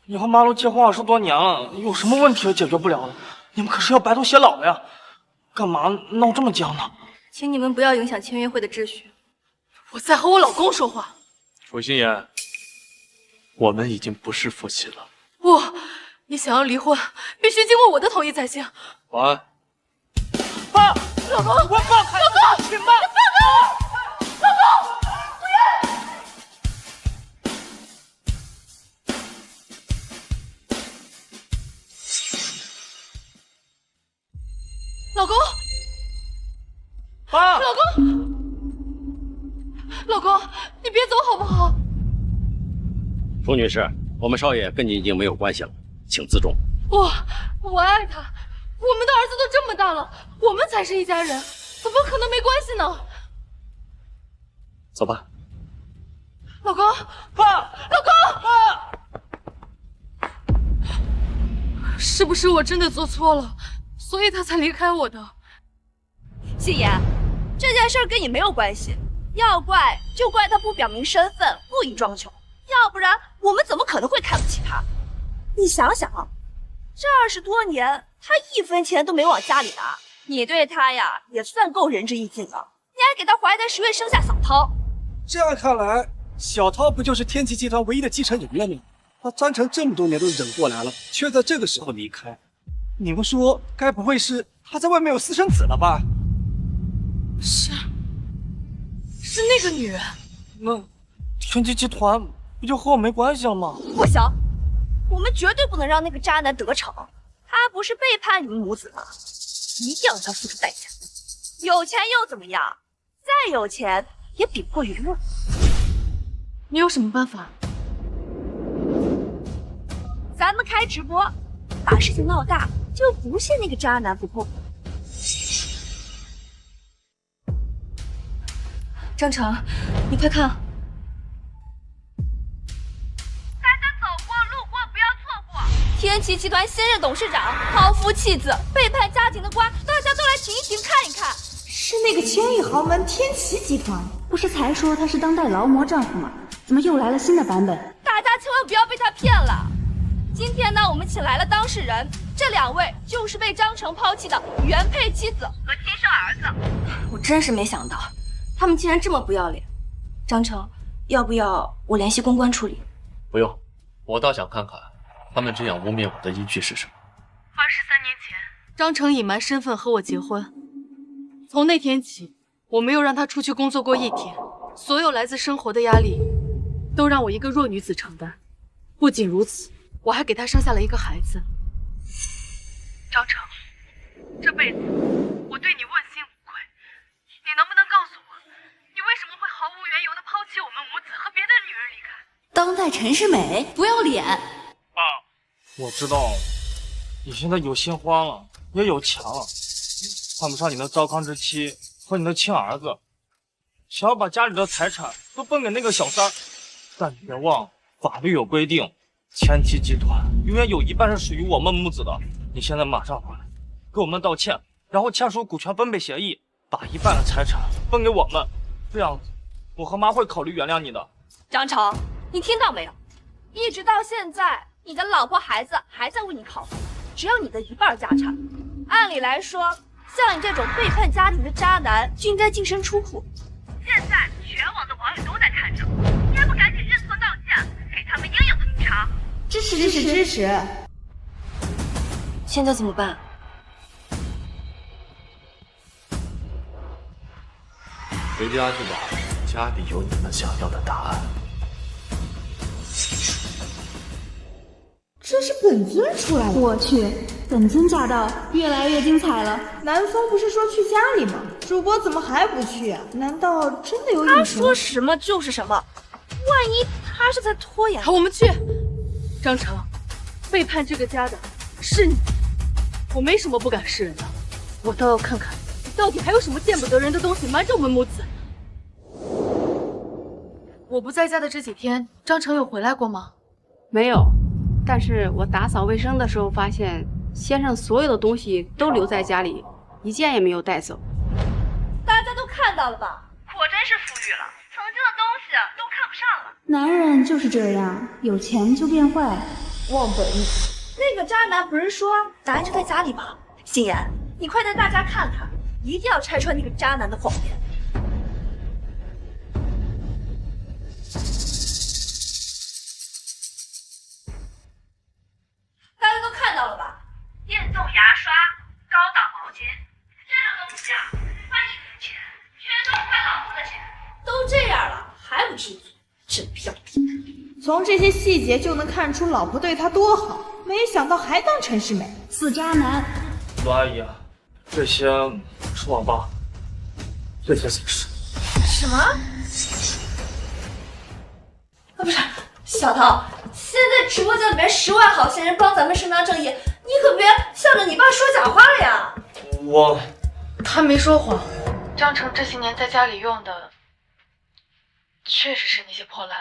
你和妈都结婚20多年了，有什么问题也解决不了的？你们可是要白头偕老的呀，干嘛闹这么僵呢？
请你们不要影响签约会的秩序。
我在和我老公说话。
楚心妍，我们已经不是夫妻了。
不，你想要离婚，必须经过我的同意才行。
晚安。
爸，
老公，
我放开，
老公，
请爸，
你放开我！老公，不要！
爸，
老公，老公，你别走好不好？
楚女士，我们少爷跟你已经没有关系了，请自重。
我爱他，我们的儿子都这么大了，我们才是一家人，怎么可能没关系呢？
走吧。
老公，
爸，
老公，是不是我真的做错了，所以他才离开我的？
杏言，这件事跟你没有关系，要怪就怪他不表明身份，故意装穷，要不然我们怎么可能会看不起他？你想想，这20多年他1分钱都没往家里拿，你对他呀也算够仁至义尽了，你还给他怀胎10月生下小涛。
这样看来，小涛不就是天齐集团唯一的继承人了吗？他张成这么多年都忍过来了，却在这个时候离开，你们说该不会是他在外面有私生子了吧？
是那个女人。
那天齐集团不就和我没关系了吗？
不行，我们绝对不能让那个渣男得逞。他不是背叛你们母子吗？一定要让他付出代价。有钱又怎么样？再有钱也比不过舆论。
你有什么办法？
咱们开直播，把事情闹大，就不信那个渣男不碰。
张成，你快看，
大家走过路过不要错过。天齐集团新任董事长抛夫弃子、背叛家庭的瓜，大家都来停一停看一看。
是那个千亿豪门天齐集团，不是才说他是当代劳模丈夫吗？怎么又来了新的版本？
大家千万不要被他骗了。今天呢，我们请来了当事人，这2位就是被张成抛弃的原配妻子和亲生儿子。
我真是没想到，他们竟然这么不要脸。张成，要不要我联系公关处理？
不用，我倒想看看他们这样污蔑我的依据是什么。
23年前，张成隐瞒身份和我结婚，从那天起，我没有让他出去工作过1天，所有来自生活的压力，都让我一个弱女子承担。不仅如此，我还给他生下了一个孩子。张成，这辈子我对你问心无愧，你能不能告诉我，你为什么会毫无缘由的抛弃我们母子和别的女人离开？
当代陈世美，不要脸！
爸，我知道你现在有新欢了，也有钱了，犯不上你的糟糠之妻和你的亲儿子，想要把家里的财产都分给那个小三儿。但你别忘，法律有规定，天齐集团永远有一半是属于我们母子的。你现在马上回来，给我们道歉，然后签署股权分配协议，把一半的财产分给我们，这样子我和妈会考虑原谅你的。
张成，你听到没有？一直到现在，你的老婆孩子还在为你考虑，只有你的一半家产。按理来说，像你这种背叛家庭的渣男，就应该净身出户。现在全网的网友都在看着，你还不赶紧认错道歉，给他们应有的补偿？
支持支持支持！
现在怎么办？
回家去吧，家里有你们想要的答案。
这是本尊出来了，我去，本尊驾到，越来越精彩了。南风不是说去家里吗？主播怎么还不去啊？难道真的有隐情？
他说什么就是什么，万一他是在拖延？
好，我们去。张成，背叛这个家的是你，我没什么不敢示人的，我倒要看看你到底还有什么见不得人的东西瞒着我们母子。我不在家的这几天，张成有回来过吗？
没有。但是我打扫卫生的时候发现，先生所有的东西都留在家里，一件也没有带走。
大家都看到了吧？果真是富裕了，曾经的东西都看不上了。
男人就是这样，有钱就变坏，忘本。
那个渣男不是说答案就在家里吗？心妍，你快带大家看看，一定要拆穿那个渣男的谎言。大家都看到了吧？电动牙刷、高档毛巾，这种东西啊，花你的钱，却都不花老婆的钱。都这样了，还不知足，真漂亮。
从这些细节就能看出老婆对他多好，没想到还当陈世美，死渣男。
罗阿姨，这些是我爸，
这些损失。
什么？啊，不是，小涛，现在直播间里面10万好心人帮咱们伸张正义，你可别向着你爸说假话了呀！
他没说谎，张成这些年在家里用的，确实是那些破烂。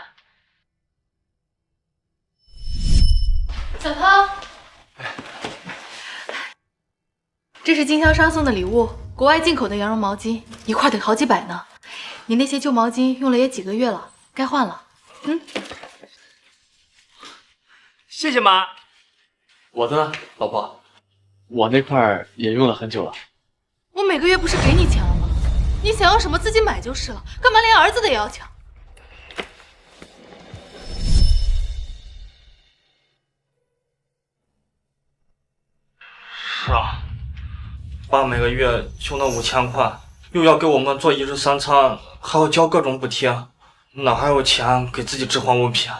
小涛，这是经销商送的礼物，国外进口的羊绒毛巾，一块得好几百呢。你那些旧毛巾用了也几个月了，该换了。
谢谢妈。
我的呢，老婆，我那块也用了很久了。
我每个月不是给你钱了吗？你想要什么自己买就是了，干嘛连儿子的也要抢？
是啊，爸每个月就那5000块，又要给我们做1日3餐，还要交各种补贴，哪还有钱给自己置换物品？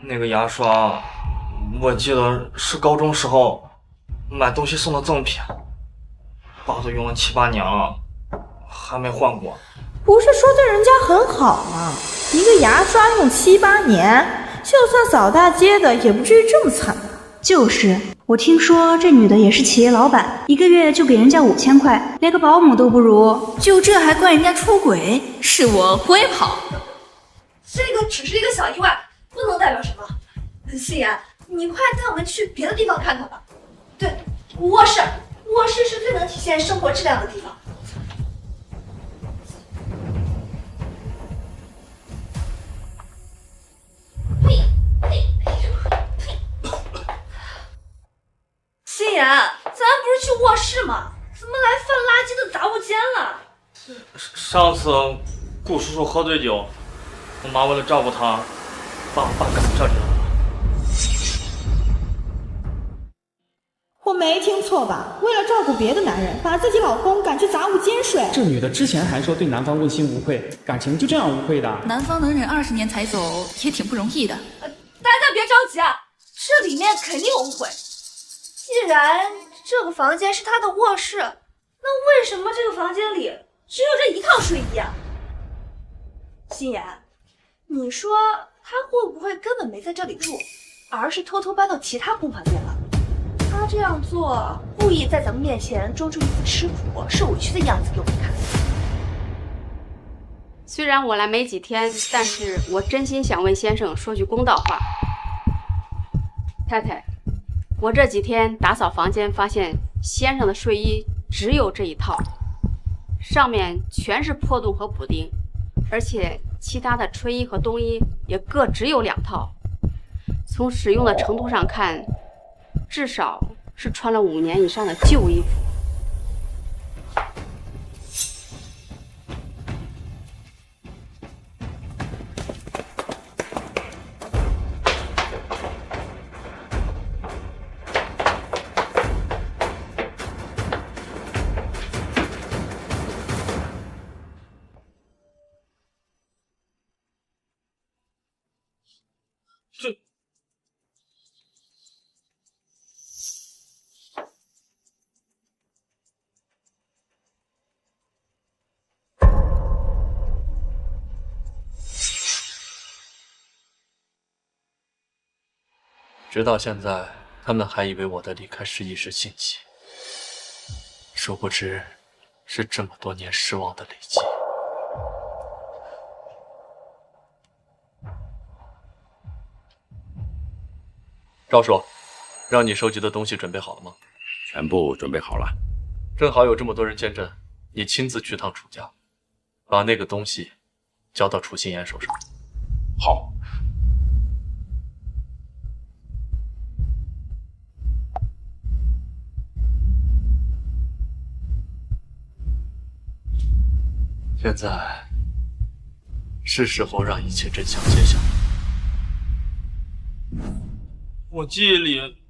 那个牙刷，我记得是高中时候买东西送的赠品，爸都用了7、8年了，还没换过。
不是说对人家很好吗？一个牙刷用7、8年，就算扫大街的也不至于这么惨吧？
就是，我听说这女的也是企业老板，一个月就给人家5000块，连个保姆都不如，就这还怪人家出轨？是我也跑。
这个只是一个小意外，不能代表什么。心妍，你快带我们去别的地方看看吧。对，卧室是最能体现生活质量的地方。心妍，咱不是去卧室吗？怎么来翻垃圾的杂物间了？
上次顾叔叔喝醉酒，我妈为了照顾他，把我爸赶这里了。
我没听错吧？为了照顾别的男人，把自己老公赶去杂物间睡。
这女的之前还说对男方问心无愧，感情就这样无愧的？
男方能忍20年才走，也挺不容易的。
大家别着急啊，这里面肯定有误会。既然这个房间是他的卧室，那为什么这个房间里只有这一套睡衣啊？心妍，你说他会不会根本没在这里住，而是偷偷搬到其他空房间了？他这样做，故意在咱们面前装出一副吃苦受委屈的样子给我们看。
虽然我来没几天，但是我真心想问先生说句公道话。太太，我这几天打扫房间，发现先生的睡衣只有这一套，上面全是破洞和补丁，而且其他的春衣和冬衣也各只有2套。从使用的程度上看，至少是穿了5年以上的旧衣服。
直到现在，他们还以为我的离开是一时兴起，殊不知是这么多年失望的累积。赵叔，让你收集的东西准备好了吗？
全部准备好了。
正好有这么多人见证，你亲自去趟楚家，把那个东西交到楚心妍手上。
好。
现在是时候让一切真相揭晓。
我记忆里，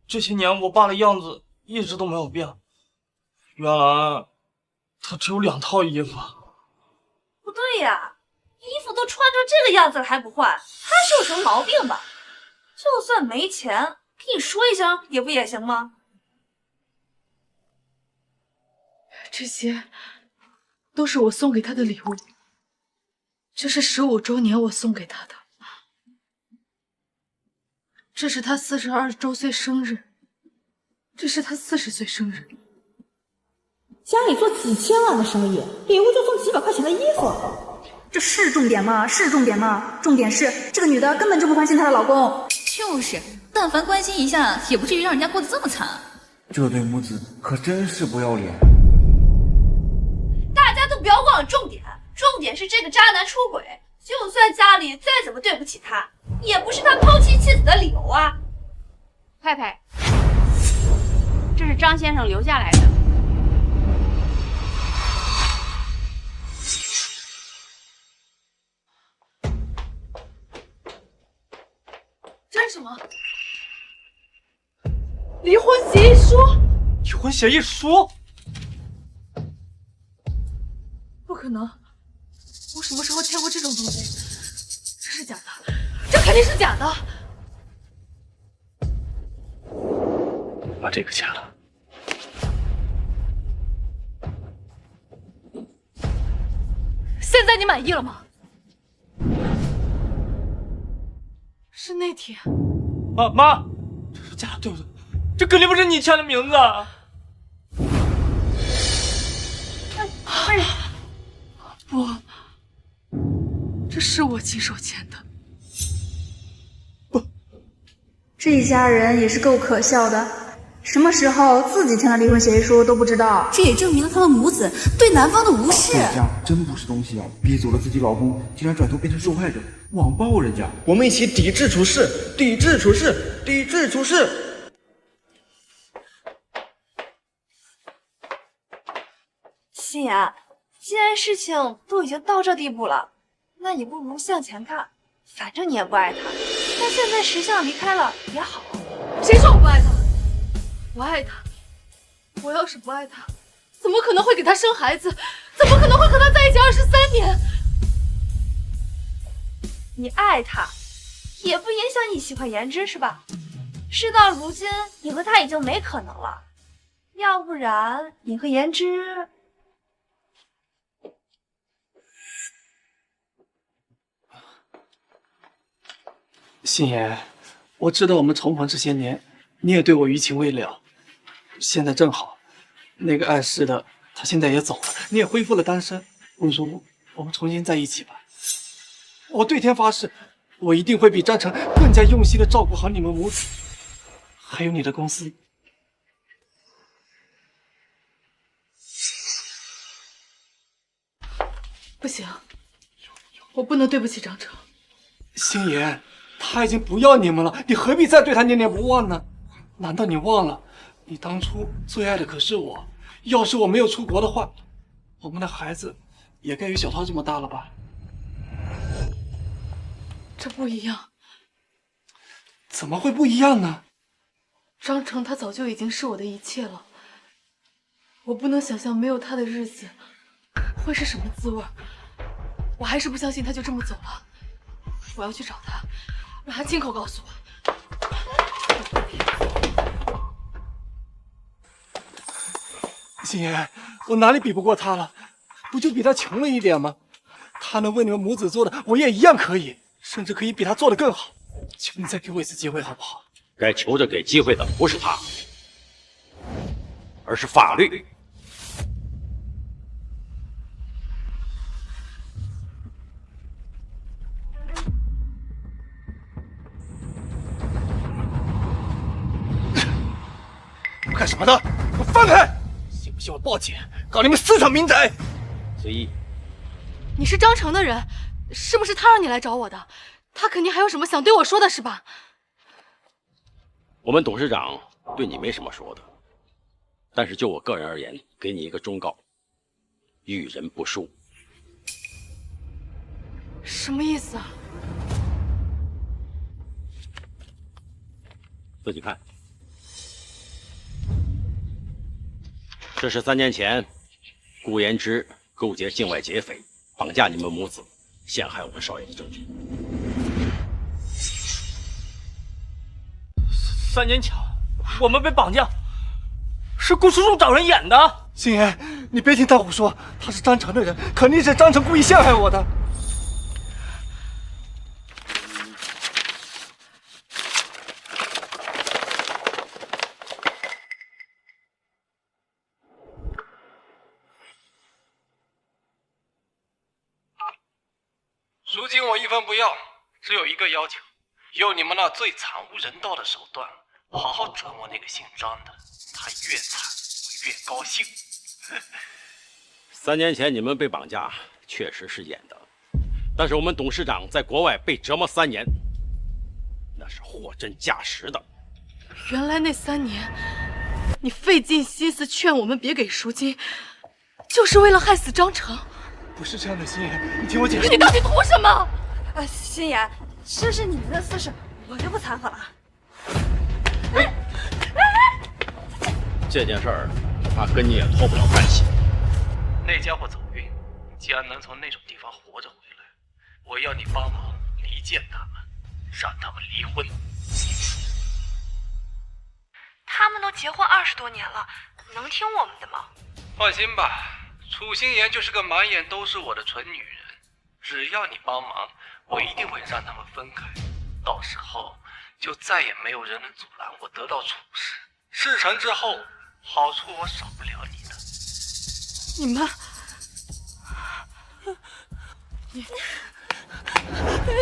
这些年我爸的样子一直都没有变。原来他只有2套衣服。
不对呀，衣服都穿成这个样子了还不换，他是有什么毛病吧？就算没钱，给你说一声也不也行吗？
这些都是我送给他的礼物，这是15周年我送给他的，这是他42周岁生日，这是他40岁生日。
家里做几千万的生意，礼物就送几百块钱的衣服，
这是重点吗？是重点吗？重点是这个女的根本就不关心她的老公。
就是，但凡关心一下，也不至于让人家过得这么惨。
这对母子可真是不要脸。
大家都不要忘了重点，重点是这个渣男出轨，就算家里再怎么对不起他，也不是他抛弃妻子的理由啊。
太太，这是张先生留下来的。
这是什么？离婚协议书？
离婚协议书？
不可能！我什么时候见过这种东西？这是假的，这肯定是假的！
把这个签了。
现在你满意了吗？是那天。
妈，这是假的，对不对？这肯定不是你签的名字。
不，这是我亲手签的。
这一家人也是够可笑的，什么时候自己签了离婚协议书都不知道。
这也证明了他们母子对男方的无视。
人家真不是东西啊！逼走了自己老公，竟然转头变成受害者，网暴人家。
我们一起抵制处事，抵制处事，抵制处事。
心妍，既然事情都已经到这地步了，那你不如向前看，反正你也不爱他，那现在识相离开了也好。
谁说我不爱他？我爱他。我要是不爱他，怎么可能会给他生孩子？怎么可能会和他在一起23年？
你爱他，也不影响你喜欢颜之是吧？事到如今，你和他已经没可能了，要不然你和颜之……
心妍，我知道我们重逢这些年，你也对我余情未了。现在正好，那个碍事的他现在也走了，你也恢复了单身。我说我们重新在一起吧。我对天发誓，我一定会比张成更加用心的照顾好你们母子，还有你的公司。
不行，我不能对不起张成。
心妍，他已经不要你们了，你何必再对他念念不忘呢？难道你忘了，你当初最爱的可是我？要是我没有出国的话，我们的孩子也该有小涛这么大了吧？
这不一样。
怎么会不一样呢？
张成他早就已经是我的一切了，我不能想象没有他的日子会是什么滋味。我还是不相信他就这么走了。我要去找他，让他亲口告诉我。
心妍，我哪里比不过他了？不就比他穷了一点吗？他能为你们母子做的，我也一样可以，甚至可以比他做的更好。求你再给我一次机会，好不好？
该求着给机会的不是他，而是法律。
干什么的？给我放开！信不信我报警，告你们4场民宅？
随意。
你是张成的人，是不是他让你来找我的？他肯定还有什么想对我说的，是吧？
我们董事长对你没什么说的，但是就我个人而言，给你一个忠告：遇人不淑。
什么意思啊？
自己看。这是3年前顾延之勾结境外劫匪，绑架你们母子，陷害我们少爷的证据。
3年前我们被绑架，是顾叔叔找人演的。
心妍，
你别听他胡说，他是张成的人，肯定是张成故意陷害我的。
赎金我一分不要，只有一个要求，用你们那最惨无人道的手段，好好折磨那个姓张的，他越惨我越高兴。
3年前你们被绑架，确实是演的，但是我们董事长在国外被折磨3年，那是货真价实的。
原来那3年，你费尽心思劝我们别给赎金，就是为了害死张成。
不是这样的，心妍，你听我解释。
你到底图什么？
心妍，这是你们的私事，我就不掺和了。
这件事儿恐怕跟你也脱不了干系。
那家伙走运，既然能从那种地方活着回来，我要你帮忙离间他们，让他们离婚。
他们都结婚20多年了，能听我们的吗？
放心吧。楚心妍就是个满眼都是我的纯女人，只要你帮忙，我一定会让他们分开。到时候就再也没有人能阻拦我得到楚氏。事成之后，好处我少不了你的。
你们，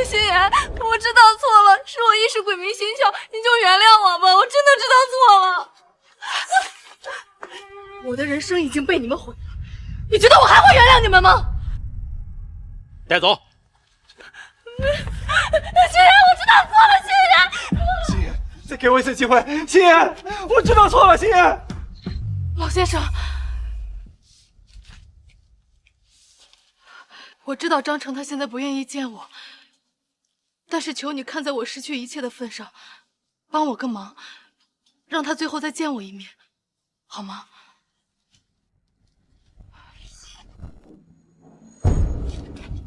心妍，我知道错了，是我一时鬼迷心窍，你就原谅我吧，我真的知道错了。
我的人生已经被你们毁了。你觉得我还会原谅你们吗？
带走。
心妍，我知道错了，心妍。
心妍，再给我一次机会，心妍，我知道错了，心妍。
老先生，我知道张成他现在不愿意见我，但是求你看在我失去一切的份上，帮我个忙，让他最后再见我一面，好吗？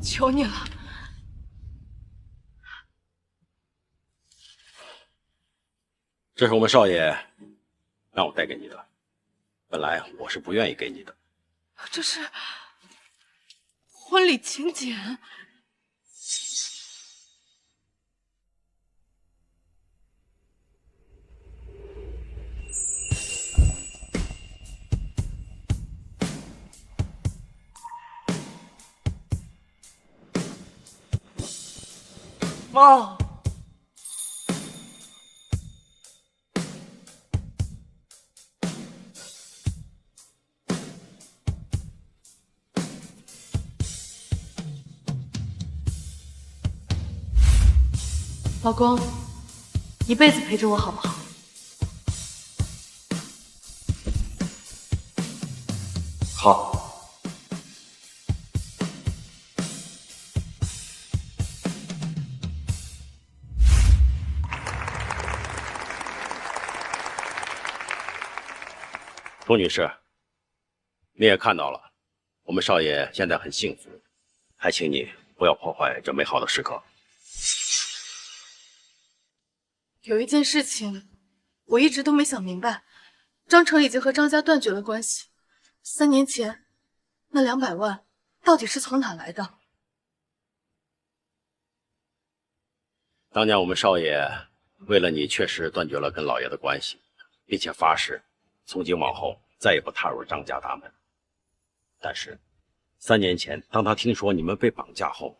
求你了。
这是我们少爷让我带给你的，本来我是不愿意给你的。
这是婚礼请柬。
妈，
老公，一辈子陪着我好不好？
好。
钟女士，你也看到了，我们少爷现在很幸福，还请你不要破坏这美好的时刻。
有一件事情，我一直都没想明白，张成已经和张家断绝了关系。3年前，那200万到底是从哪来的？
当年我们少爷为了你，确实断绝了跟老爷的关系，并且发誓，从今往后再也不踏入张家大门。但是，3年前，当他听说你们被绑架后，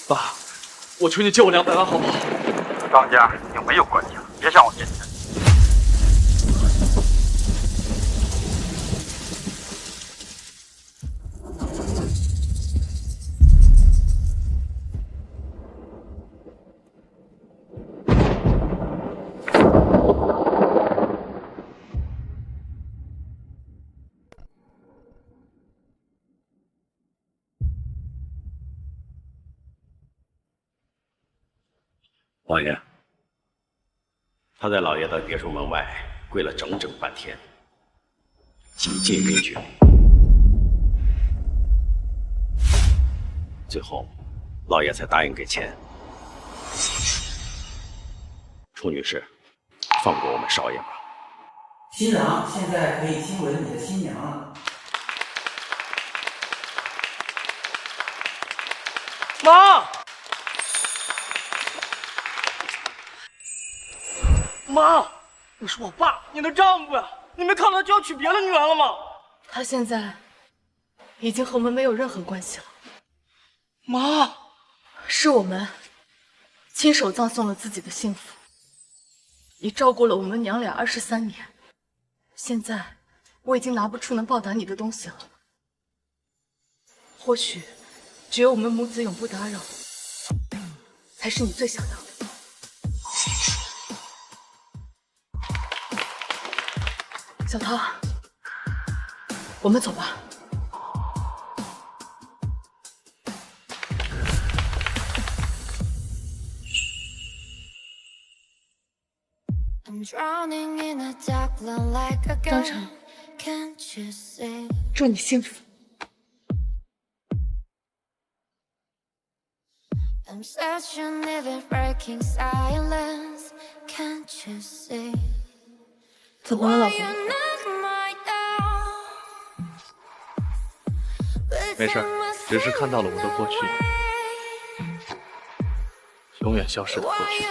爸，我求你借我200万好不好？
张家已经没有关系了，别向我借钱。
王爷，他在老爷的别墅门外跪了整整半天，几近晕厥，最后老爷才答应给钱。楚女士，放过我们少爷吧。
新郎现在可以亲吻你的新娘了。
妈！妈，你是我爸，你的丈夫呀！你没看到他就要娶别的女人了吗？
他现在已经和我们没有任何关系了。
妈，
是我们亲手葬送了自己的幸福。你照顾了我们娘俩23年，现在我已经拿不出能报答你的东西了。或许只有我们母子永不打扰，才是你最想要的。小涛，我们走吧。张成，祝你幸福。怎么了，老公？
没事，只是看到了我的过去，永远消失的过去。